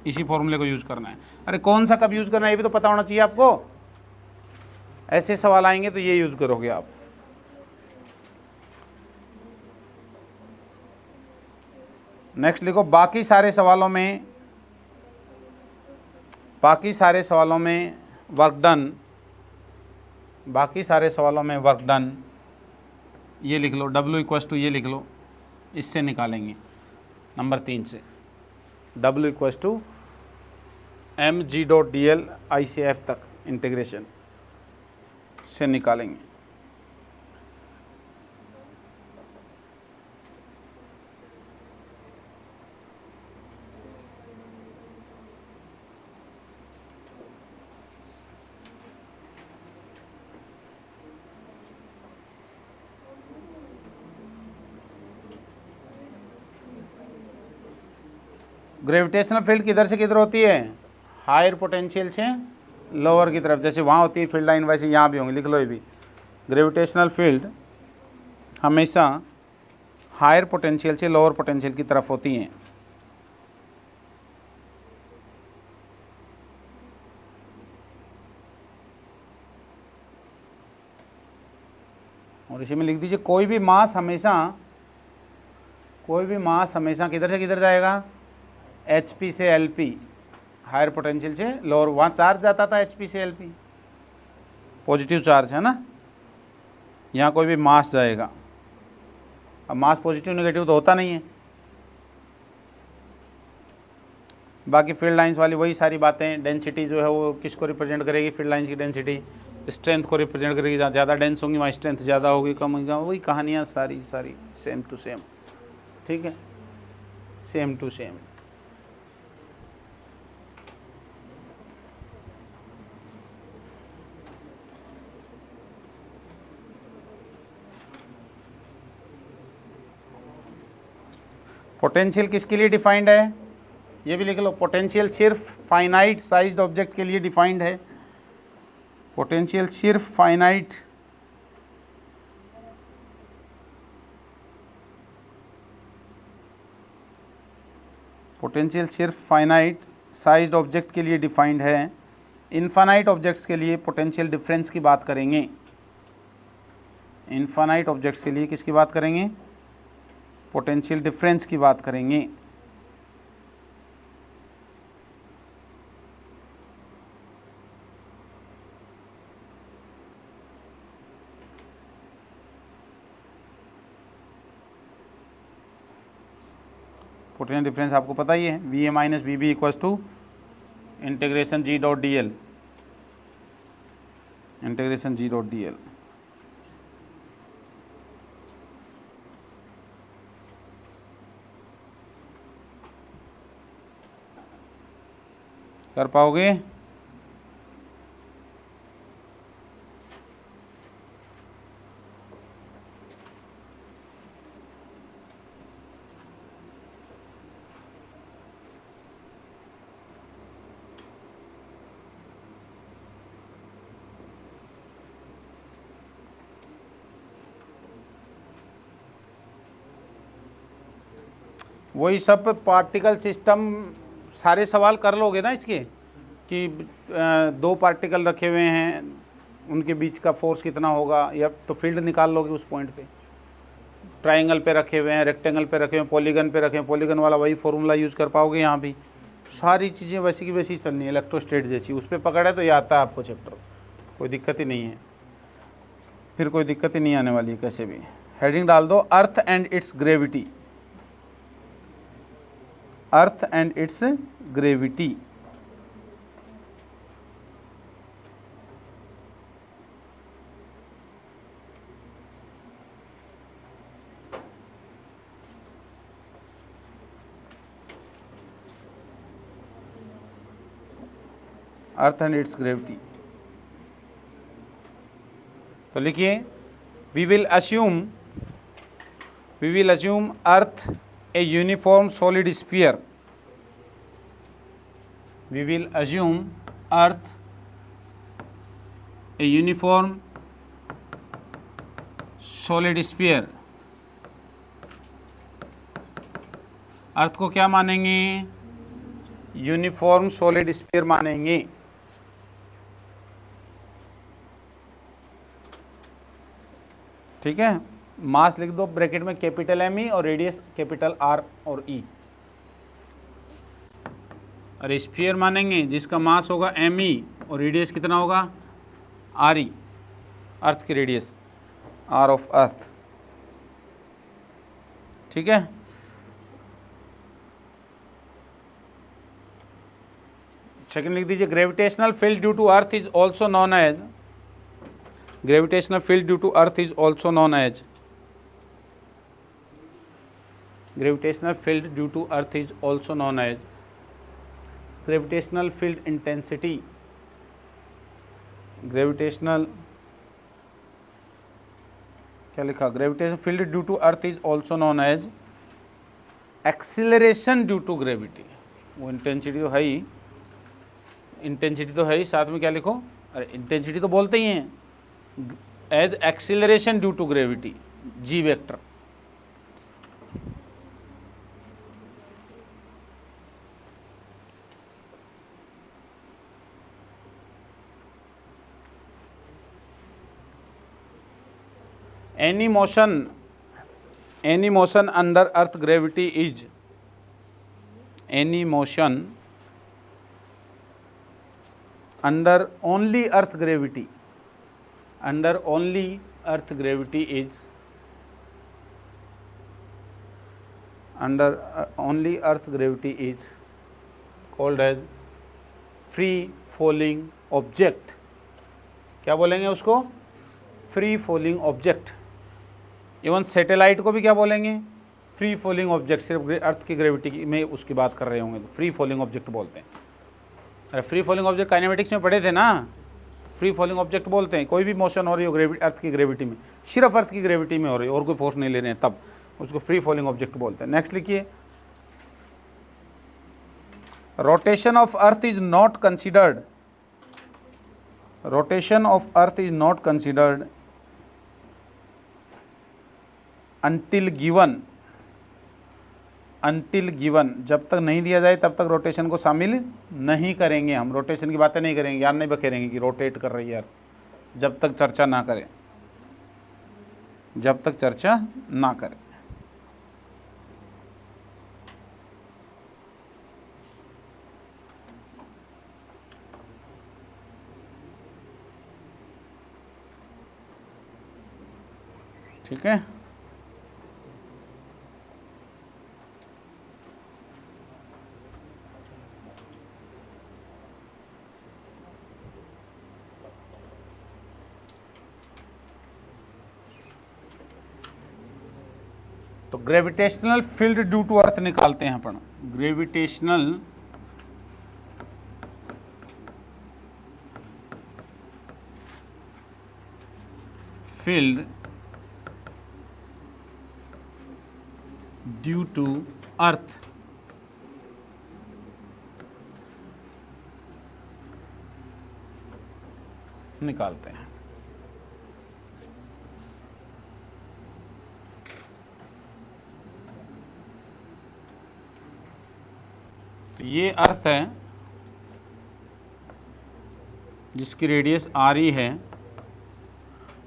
A: इसी फॉर्मूले को यूज करना है। अरे कौन सा कब यूज करना है ये भी तो पता होना चाहिए आपको, ऐसे सवाल आएंगे तो ये यूज करोगे आप। नेक्स्ट लिखो बाकी सारे सवालों में वर्क डन, बाकी सारे सवालों में वर्क डन, ये लिख लो W इक्वस टू, ये लिख लो, इससे निकालेंगे नंबर 3 से, W equals to mg.dl ICF तक इंटीग्रेशन से निकालेंगे। ग्रेविटेशनल फील्ड किधर से किधर होती है? हायर पोटेंशियल से लोअर की तरफ, जैसे वहाँ होती है फील्ड लाइन वैसे यहाँ भी होंगी, लिख लो ये भी। ग्रेविटेशनल फील्ड हमेशा हायर पोटेंशियल से लोअर पोटेंशियल की तरफ होती हैं। और इसी में लिख दीजिए कोई भी मास हमेशा किधर से किधर जाएगा? HP से LP, हायर पोटेंशियल से लोअर, वहाँ चार्ज जाता था HP से LP, पॉजिटिव चार्ज है ना, यहाँ कोई भी मास जाएगा। अब मास पॉजिटिव नेगेटिव तो होता नहीं है। बाकी फील्ड लाइंस वाली वही सारी बातें, डेंसिटी जो है वो किसको रिप्रेजेंट करेगी? फील्ड लाइंस की डेंसिटी स्ट्रेंथ को रिप्रेजेंट करेगी, जहाँ ज़्यादा डेंस होंगी वहाँ स्ट्रेंथ ज़्यादा होगी, कम होगी, वही कहानियाँ सारी सेम टू सेम, ठीक है, सेम टू सेम। पोटेंशियल किसके लिए डिफाइंड है? ये भी लिख लो, पोटेंशियल सिर्फ फाइनाइट साइज्ड ऑब्जेक्ट के लिए डिफाइंड है। पोटेंशियल सिर्फ फाइनाइट साइज्ड ऑब्जेक्ट के लिए डिफाइंड है। इनफाइनाइट ऑब्जेक्ट्स के लिए पोटेंशियल डिफरेंस की बात करेंगे। इनफाइनाइट ऑब्जेक्ट्स के लिए किसकी बात करेंगे? पोटेंशियल डिफरेंस की बात करेंगे। पोटेंशियल डिफरेंस आपको पता ही है, VA minus VB equals to integration G.dl, integration G.dl। कर पाओगे? वही सब पार्टिकल सिस्टम सारे सवाल कर लोगे ना इसके, कि दो पार्टिकल रखे हुए हैं, उनके बीच का फोर्स कितना होगा, या तो फील्ड निकाल लोगे उस पॉइंट पे। ट्रायंगल पे रखे हुए हैं, रेक्टेंगल पे रखे हुए हैं, पॉलीगन पे रखे हैं, पॉलीगन वाला वही फॉर्मूला यूज़ कर पाओगे यहाँ भी। सारी चीज़ें वैसी की वैसी चलनी है, इलेक्ट्रोस्टेट जैसी, उस पर पकड़ है तो ये आता है आपको चैप्टर, कोई दिक्कत ही नहीं है, फिर कोई दिक्कत ही नहीं आने वाली है कैसे भी। हेडिंग डाल दो earth and its gravity, earth and its gravity. Earth and its gravity. तो लिखिए we will assume earth a uniform solid sphere. We will assume earth a uniform solid sphere. Earth को क्या मानेंगे? यूनिफॉर्म सॉलिड स्फीयर मानेंगे। ठीक है, मास लिख दो ब्रैकेट में कैपिटल M E और रेडियस कैपिटल R और E। और स्फीयर मानेंगे जिसका मास होगा m और रेडियस कितना होगा r, अर्थ की रेडियस r ऑफ अर्थ। ठीक है, सेकंड लिख दीजिए, gravitational field due to earth is also known as, gravitational field due to earth is also known as, gravitational field due to earth is also known as gravitational field intensity, gravitational क्या लिखा, gravitational field due to earth is also known as acceleration due to gravity. वो intensity तो है ही, intensity तो है ही, साथ में क्या लिखो, अरे इंटेंसिटी तो बोलते ही हैं, as acceleration due to gravity, G vector. any motion under earth gravity is, any motion under only earth gravity, under only earth gravity is, under only earth gravity is called as free falling object। क्या बोलेंगे उसको, free falling object. Even satellite को भी क्या बोलेंगे, free falling object, सिर्फ अर्थ की gravity में उसकी बात कर रहे होंगे तो फ्री फॉलिंग ऑब्जेक्ट बोलते हैं। अरे फ्री फॉलिंग ऑब्जेक्ट काइनेमेटिक्स में पढ़े थे ना, फ्री फॉलिंग ऑब्जेक्ट बोलते हैं, कोई भी मोशन हो रही हो अर्थ की ग्रेविटी में, सिर्फ अर्थ की ग्रेविटी में हो रही है और कोई फोर्स नहीं ले रहे हैं, तब उसको फ्री फॉलिंग ऑब्जेक्ट बोलते हैं। नेक्स्ट लिखिए, rotation of earth is not considered, rotation of earth is not considered until given, जब तक नहीं दिया जाए तब तक रोटेशन को शामिल नहीं करेंगे हम, रोटेशन की बातें नहीं करेंगे, यार नहीं बखेरेंगे कि रोटेट कर रही है अर्थ, जब तक चर्चा ना करें, जब तक चर्चा ना करें। ठीक है, तो gravitational field due to earth निकालते हैं अपन, gravitational field due to earth निकालते हैं। तो ये अर्थ है जिसकी रेडियस आर ई है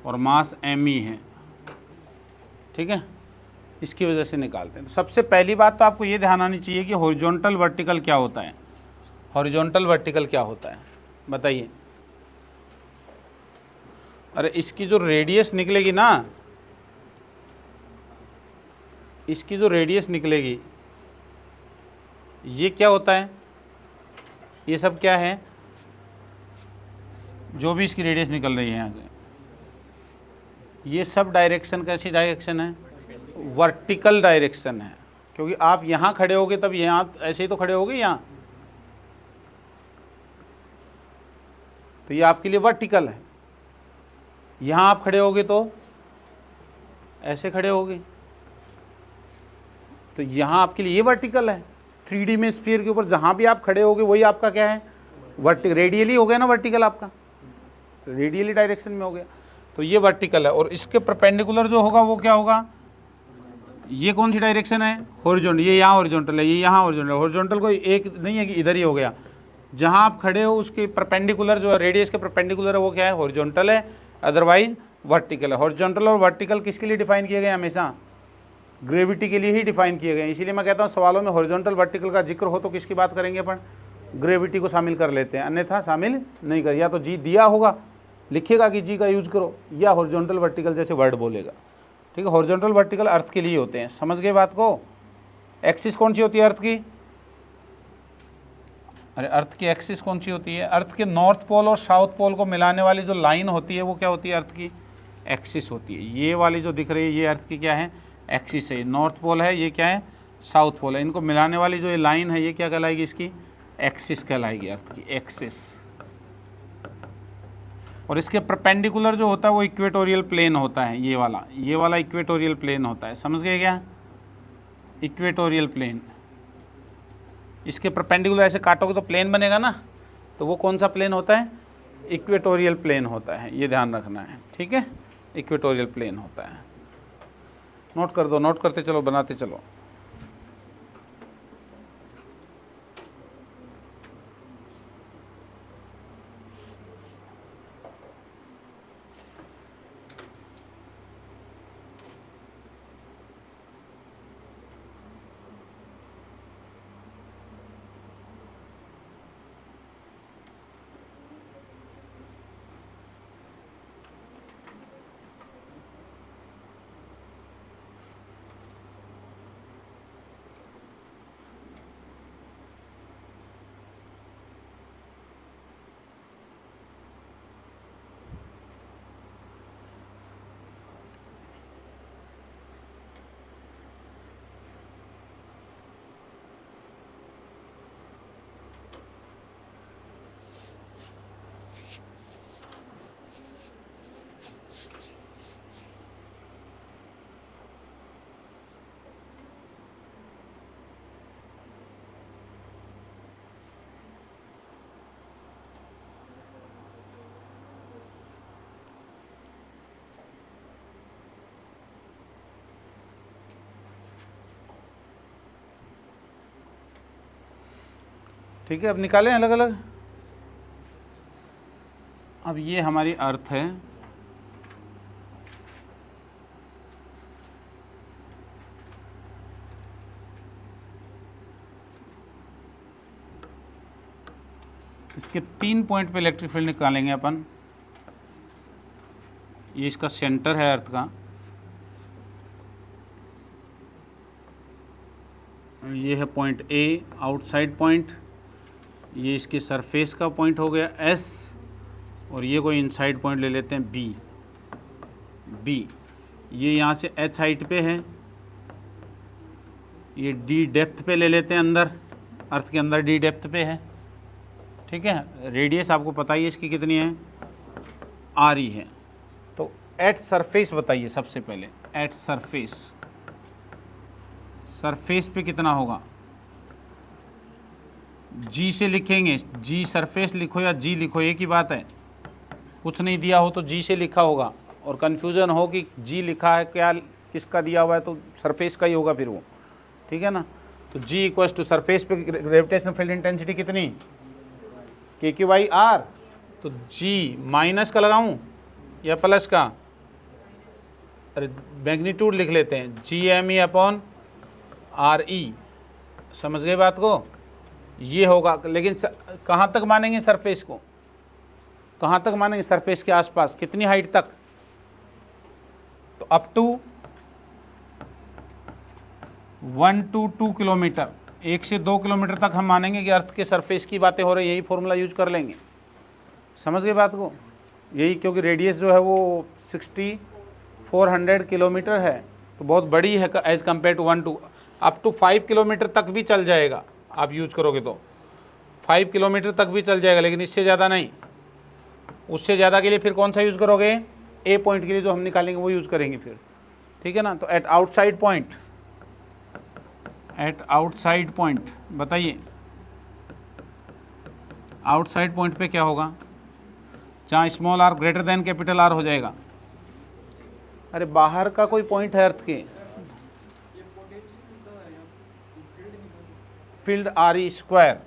A: और मास एम ई है। ठीक है, इसकी वजह से निकालते हैं। तो सबसे पहली बात तो आपको ये ध्यान आनी चाहिए कि हॉरिजॉन्टल वर्टिकल क्या होता है, हॉरिजॉन्टल वर्टिकल क्या होता है बताइए। अरे इसकी जो रेडियस निकलेगी ना, इसकी जो रेडियस निकलेगी ये क्या होता है, ये सब क्या है, जो भी इसकी रेडियस निकल रही है यहाँ से, ये सब डायरेक्शन कैसी डायरेक्शन है, वर्टिकल डायरेक्शन है। क्योंकि आप यहाँ खड़े होगे तब यहाँ ऐसे ही तो खड़े होगे यहाँ, तो ये आपके लिए वर्टिकल है। यहाँ आप खड़े होगे तो ऐसे खड़े होगे, तो यहाँ आपके लिए ये वर्टिकल है। 3D में स्फीयर के ऊपर जहाँ भी आप खड़े होगे वही आपका क्या है, रेडियली हो गया ना, वर्टिकल आपका रेडियली डायरेक्शन में हो गया, तो ये वर्टिकल है। और इसके परपेंडिकुलर जो होगा वो क्या होगा, ये कौन सी डायरेक्शन है, हॉरिजॉन्टल। ये यहाँ हॉरिजॉन्टल है, ये यहाँ हॉरिजॉन्टल। हॉरिजॉन्टल कोई एक नहीं है कि इधर ही हो गया, जहाँ आप खड़े हो उसके परपेंडिकुलर जो रेडियस के परपेंडिकुलर है वो क्या है, हॉरिजॉन्टल है, अदरवाइज वर्टिकल है। हॉरिजॉन्टल और वर्टिकल किसके लिए डिफाइन किए गए, हमेशा ग्रेविटी के लिए ही डिफाइन किए गए। इसीलिए मैं कहता हूँ सवालों में हॉरिजॉन्टल वर्टिकल का जिक्र हो तो किसकी बात करेंगे अपन, ग्रेविटी को शामिल कर लेते हैं, अन्यथा शामिल नहीं कर। या तो जी दिया होगा, लिखेगा कि जी का यूज करो, या हॉरिजॉन्टल वर्टिकल जैसे वर्ड बोलेगा। ठीक है, हॉरिजॉन्टल वर्टिकल अर्थ के लिए होते हैं, समझ गए बात को। एक्सिस कौन सी होती है अर्थ की? अरे अर्थ की एक्सिस कौन सी होती है? अर्थ के नॉर्थ पोल और साउथ पोल को मिलाने वाली जो लाइन होती है वो क्या होती है? अर्थ की एक्सिस होती है। ये वाली जो दिख रही है ये अर्थ की क्या है? एक्सिस है। नॉर्थ पोल है, ये क्या है? साउथ पोल है। इनको मिलाने वाली जो ये लाइन है ये क्या कहलाएगी? इसकी एक्सिस कहलाएगी, अर्थ की एक्सिस। और इसके परपेंडिकुलर जो होता है वो इक्वेटोरियल प्लेन होता है, ये वाला इक्वेटोरियल प्लेन होता है, समझ गए क्या? Equatorial plane. इसके परपेंडिकुलर ऐसे काटोगे तो प्लेन बनेगा ना, तो वो कौन सा प्लेन होता है? इक्वेटोरियल प्लेन होता है, ये ध्यान रखना है। ठीक है, इक्वेटोरियल प्लेन होता है। नोट कर दो, नोट करते चलो, बनाते चलो। ठीक है, अब निकालें अलग अलग। अब ये हमारी अर्थ है, इसके 3 पॉइंट पे इलेक्ट्रिक फील्ड निकालेंगे अपन। ये इसका सेंटर है अर्थ का, ये है पॉइंट ए आउटसाइड पॉइंट, ये इसकी सरफेस का पॉइंट हो गया एस, और ये कोई इनसाइड पॉइंट ले लेते हैं बी। ये यहाँ से एच हाइट पे है, ये डी डेप्थ पे ले लेते हैं, अंदर अर्थ के अंदर डी डेप्थ पे है। ठीक है, रेडियस आपको पता ही है इसकी कितनी है? आर ई है। तो एट सरफेस बताइए सबसे पहले, एट सरफेस पे कितना होगा? जी से लिखेंगे, जी सरफेस लिखो या जी लिखो एक ही बात है। कुछ नहीं दिया हो तो जी से लिखा होगा, और कन्फ्यूज़न हो कि जी लिखा है क्या, किसका दिया हुआ है, तो सरफेस का ही होगा फिर वो। ठीक है ना, तो जी इक्वल्स टू सरफेस पे ग्रेविटेशनल फील्ड इंटेंसिटी कितनी? के क्यू बाई आर। तो जी माइनस का लगाऊं या प्लस का? अरे मैग्नीट्यूड लिख लेते हैं, G M E upon R E. समझ गए बात को? ये होगा, लेकिन कहाँ तक मानेंगे सरफेस को? कहाँ तक मानेंगे सरफेस के आसपास? कितनी हाइट तक? तो अप टू 1 to 2 किलोमीटर, 1 से 2 किलोमीटर तक हम मानेंगे कि अर्थ के सरफेस की बातें हो रही, यही फॉर्मूला यूज कर लेंगे। समझ गए बात को? यही, क्योंकि रेडियस जो है वो 6400 किलोमीटर है, तो बहुत बड़ी है as compared to 1 to up to 5 kilometre तक भी चल जाएगा, आप यूज करोगे तो 5 किलोमीटर तक भी चल जाएगा, लेकिन इससे ज़्यादा नहीं। उससे ज़्यादा के लिए फिर कौन सा यूज़ करोगे? ए पॉइंट के लिए जो हम निकालेंगे वो यूज़ करेंगे फिर। ठीक है ना, तो एट आउटसाइड पॉइंट बताइए, आउटसाइड पॉइंट पे क्या होगा? जहाँ small R greater than capital R हो जाएगा। अरे बाहर का कोई पॉइंट है अर्थ के? फील्ड आर ई स्क्वायर,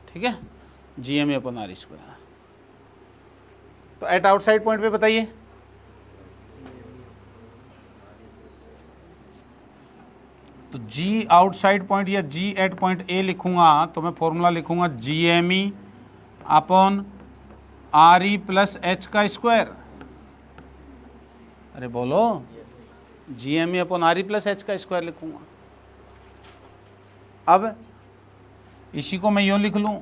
A: ठीक है, G M A upon R E square. तो एट आउटसाइड पॉइंट पे बताइए, तो जी आउटसाइड पॉइंट या जी एट पॉइंट ए लिखूंगा तो मैं फॉर्मूला लिखूंगा G M E upon R E plus H का स्क्वायर। अरे बोलो, G M E upon R E plus H का स्क्वायर लिखूंगा। अब इसी को मैं यूँ लिख लूँ,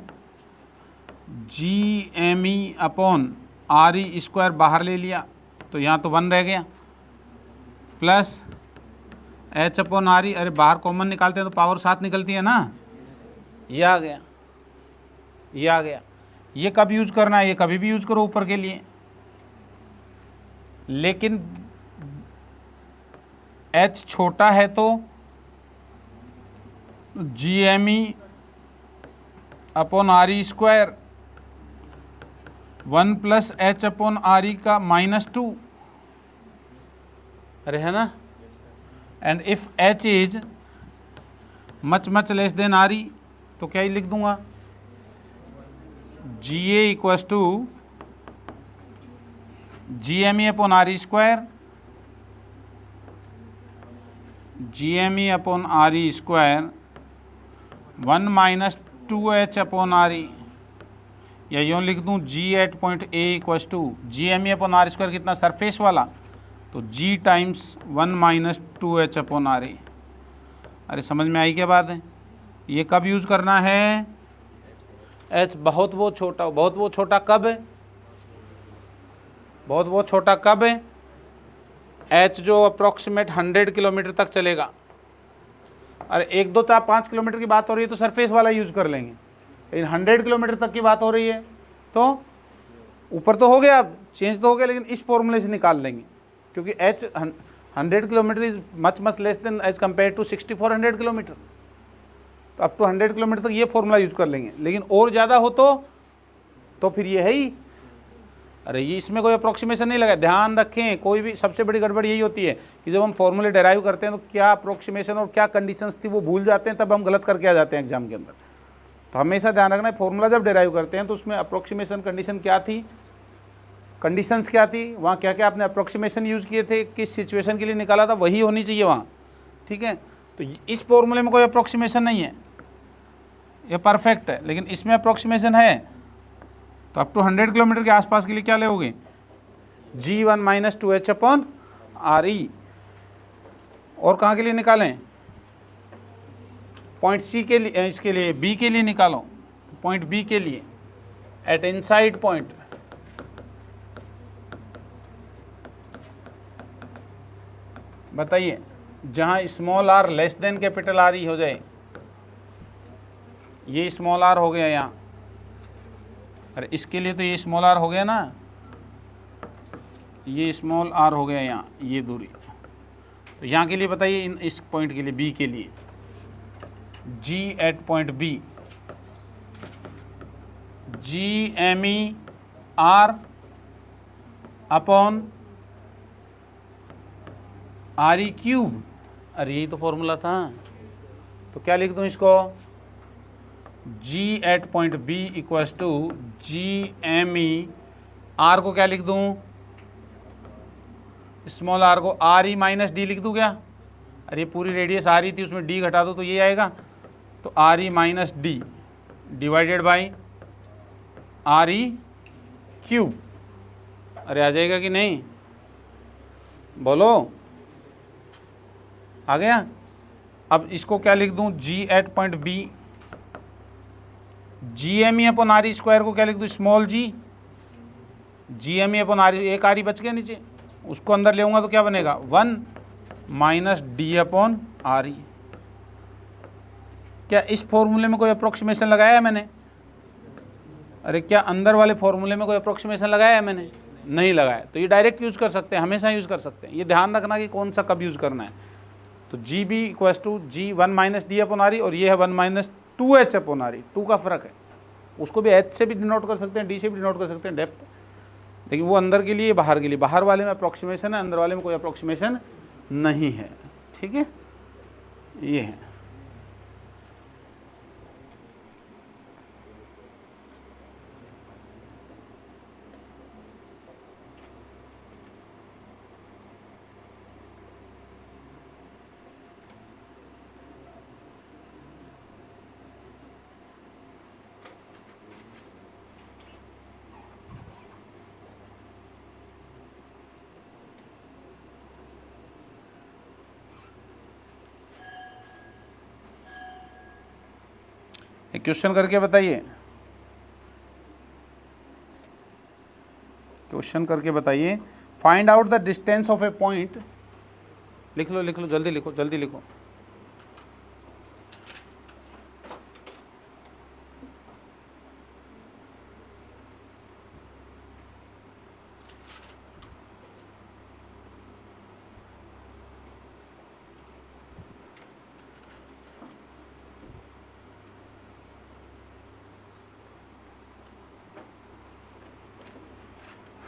A: G M E upon R E square बाहर ले लिया तो यहाँ तो 1 रह गया, plus H upon R E, अरे बाहर कॉमन निकालते हैं तो पावर 7 निकलती है ना, ये आ गया, ये आ गया। ये कब यूज करना है, ये कभी भी यूज करो ऊपर के लिए, लेकिन एच छोटा है तो G M E upon R E square 1 plus H upon R E का -2, अरे है ना। And if h is much less than R E तो क्या ही लिख दूंगा, G A equals to G M E upon R E square, G M E upon R E square 1 minus 2h upon R E, या यूँ लिख दूँ G at point A equals to G M E upon R square कितना, surface वाला, तो G times 1 minus 2h upon R E. अरे समझ में आई क्या बात है। ये कब यूज़ करना है, एच बहुत बहुत छोटा, बहुत बहुत छोटा कब है, बहुत बहुत छोटा कब है, एच जो अप्रॉक्सीमेट 100 किलोमीटर तक चलेगा। अरे 1 2 4 5 किलोमीटर की बात हो रही है तो सरफेस वाला यूज कर लेंगे, लेकिन 100 किलोमीटर तक की बात हो रही है तो ऊपर तो हो गया, चेंज तो हो गया, लेकिन इस फॉर्मूले से निकाल लेंगे, क्योंकि H 100 kilometre is much less than as compared to 6400 kilometre, तो अप टू 100 किलोमीटर तक ये फॉर्मूला यूज कर लेंगे, लेकिन और ज़्यादा हो तो फिर ये है ही। अरे ये इसमें कोई अप्रोक्सीमेशन नहीं लगा, ध्यान रखें, कोई भी सबसे बड़ी गड़बड़ यही होती है कि जब हम फॉर्मूले डेराइव करते हैं तो क्या अप्रोक्सीमेशन और क्या कंडीशंस थी वो भूल जाते हैं, तब हम गलत करके आ जाते हैं एग्जाम के अंदर। तो हमेशा ध्यान रखना है, फॉर्मूला जब डेराइव करते हैं तो उसमें अप्रोक्सीमेशन कंडीशन क्या थी, कंडीशंस क्या थी, वहाँ क्या क्या आपने अप्रोक्सीमेशन यूज़ किए थे, किस सिचुएशन के लिए निकाला था, वही होनी चाहिए वहाँ, ठीक है। तो इस फॉर्मूले में कोई अप्रोक्सीमेशन नहीं है, ये परफेक्ट है, लेकिन इसमें अप्रोक्सीमेशन है। तो अप टू 100 किलोमीटर के आसपास के लिए क्या लोगे, G1 minus 2h upon R E. और कहाँ के लिए निकालें, पॉइंट सी के लिए, इसके लिए बी के लिए निकालो, पॉइंट बी के लिए एट इनसाइड पॉइंट, बताइए, जहाँ small R less than capital R E हो जाए, ये स्मॉल आर हो गया यहाँ, अरे इसके लिए तो ये स्मॉल आर हो गया ना, ये स्मॉल आर हो गया यहाँ, ये दूरी। तो यहाँ के लिए बताइए, इस पॉइंट के लिए बी के लिए, G at point B, G M E R upon R E cube, अरे यही तो फॉर्मूला था। तो क्या लिख दूँ इसको, G at point B equals to G M E, R को क्या लिख दूँ, स्मॉल आर को आर ई माइनस डी लिख दूँ क्या, अरे ये पूरी रेडियस आ रही थी, उसमें डी घटा दो तो ये आएगा, तो are E minus D divided by are E cube. अरे आ जाएगा कि नहीं, बोलो, आ गया। अब इसको क्या लिख दूँ, G at point B, G M E upon R E square को क्या लिख दूँ, small g, G M E upon R E, एक आर ई बच गया नीचे, उसको अंदर लेऊंगा तो क्या बनेगा, 1 माइनस डी अपॉन आर ई। क्या इस फॉर्मूले में कोई अप्रोक्सीमेशन लगाया है मैंने, अरे क्या अंदर वाले फॉर्मूले में कोई अप्रोक्सीमेशन लगाया है मैंने, नहीं लगाया, तो ये डायरेक्ट यूज़ कर सकते हैं, हमेशा यूज़ कर सकते हैं। ये ध्यान रखना कि कौन सा कब यूज़ करना है। तो G B equals to G 1 minus D upon R E, और ये है 1 माइनस 2h अपॉन आर ई, 2 का फ़र्क है, उसको भी h से भी डिनोट कर सकते हैं, डी से भी डिनोट कर सकते हैं, डेप्थ, लेकिन वो अंदर के लिए, बाहर के लिए, बाहर वाले में अप्रोक्सीमेशन है, अंदर वाले में कोई अप्रोक्सीमेशन नहीं है, ठीक है, ये है। एक क्वेश्चन करके बताइए, क्वेश्चन करके बताइए। Find out the distance of A point. लिख लो लिख लो, जल्दी लिखो जल्दी लिखो।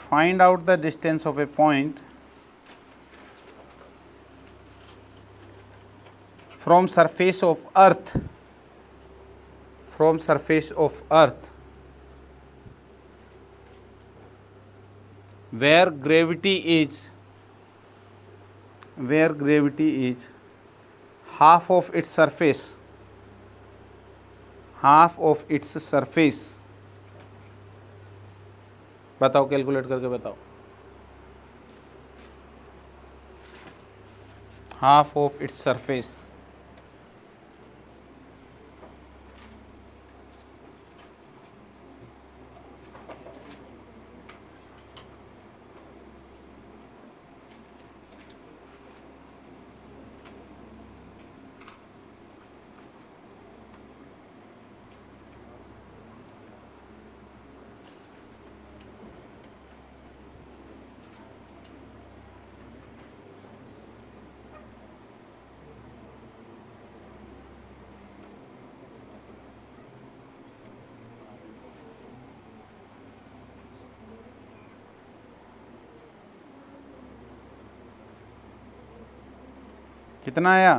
A: Find out the distance of a point from surface of earth, from surface of earth where gravity is half of its surface, half of its surface। बताओ, calculate करके बताओ। Half of its surface, कितना आया?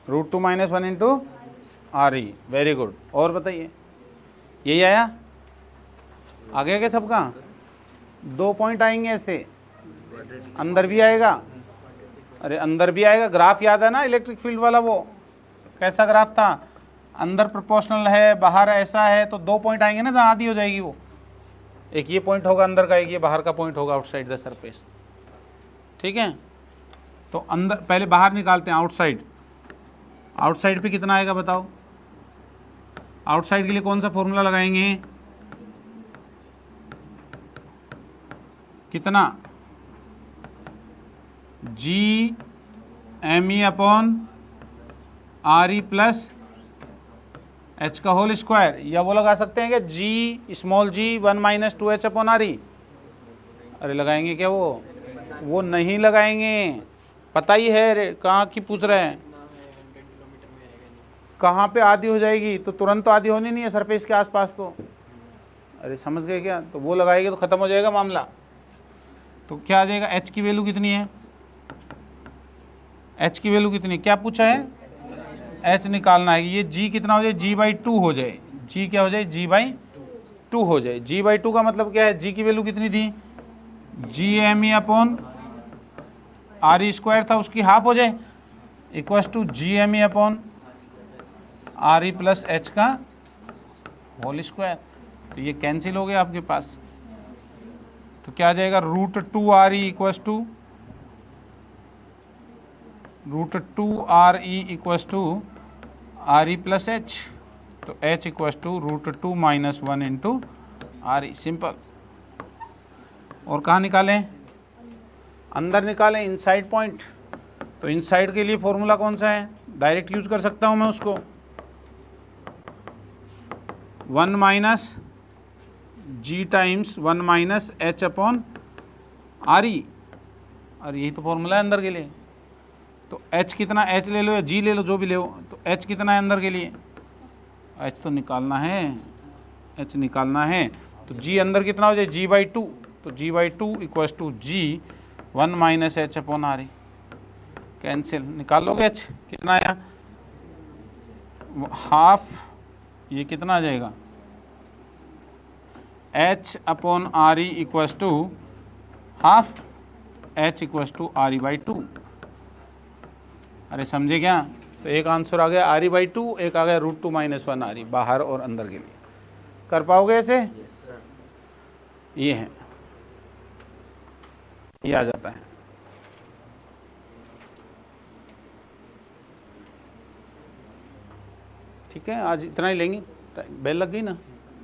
A: √2 - 1 into RE। Very good. और बताइए, यही आया? आ गया क्या सबका? 2 पॉइंट आएंगे ऐसे, अंदर भी आएगा। अरे अंदर भी आएगा। ग्राफ याद है ना इलेक्ट्रिक फील्ड वाला? वो कैसा ग्राफ था? अंदर प्रोपोर्शनल है, बाहर ऐसा है, तो 2 पॉइंट आएंगे ना जहाँ आधी हो जाएगी वो। एक ये पॉइंट होगा अंदर का, एक ये बाहर का पॉइंट होगा आउटसाइड द सरफेस। ठीक है, तो अंदर पहले बाहर निकालते हैं, आउटसाइड। आउटसाइड पे कितना आएगा बताओ? आउटसाइड के लिए कौन सा फॉर्मूला लगाएंगे? कितना? GME upon RE plus H का होल स्क्वायर, या वो लगा सकते हैं कि G small g 1 - 2H upon RE। अरे लगाएंगे क्या? वो नहीं लगाएंगे। पता ही है कहाँ की पूछ रहे हैं। कहाँ पे आधी हो जाएगी? तो तुरंत तो आधी होनी नहीं है सरफेस के आसपास तो। अरे समझ गए क्या? तो वो लगाएंगे तो ख़त्म हो जाएगा मामला। तो क्या आ जाएगा? H की वैल्यू कितनी है? H की वैल्यू कितनी? क्या पूछा है? H निकालना है। ये G कितना हो जाए? G/2 हो जाए। G क्या हो जाए? G/2 हो जाए। G/2 का मतलब क्या है? G की वैल्यू कितनी थी? GME अपॉन RE स्क्वायर था, उसकी हाफ हो जाए, equals to GME upon RE plus H का होल स्क्वायर। तो ये कैंसिल हो गया आपके पास। तो क्या आ जाएगा? √2 RE equals to RE plus H। तो H equals to √2 - 1 into RE। Simple. और कहाँ निकालें? अंदर निकालें, इनसाइड पॉइंट। तो इनसाइड के लिए फॉर्मूला कौन सा है? डायरेक्ट यूज कर सकता हूँ मैं उसको। 1 - G times 1 - H upon RE। और यही तो फॉर्मूला है अंदर के लिए। तो H कितना? H ले लो या G ले लो, जो भी ले लो। तो H कितना है अंदर के लिए? H तो निकालना है, H निकालना है। तो G अंदर कितना हो जाए? G/2। तो G/2 equals to G 1 - H upon RE। Cancel. निकाल लोगे H? कितना आया? हाफ। ये कितना आ जाएगा? H upon R E equals to half H equals to R E by 2। अरे समझे क्या? तो एक आंसर आ गया आर ई बाई 2, एक आ गया √2 - 1 आर ई, बाहर और अंदर के लिए। कर पाओगे ऐसे? ये है, ये आ जाता है। ठीक है, आज इतना ही लेंगे, बेल लग गई ना,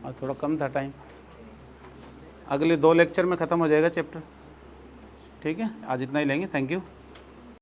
A: आज थोड़ा कम था टाइम। अगले 2 लेक्चर में ख़त्म हो जाएगा चैप्टर। ठीक है, आज इतना ही लेंगे। Thank you.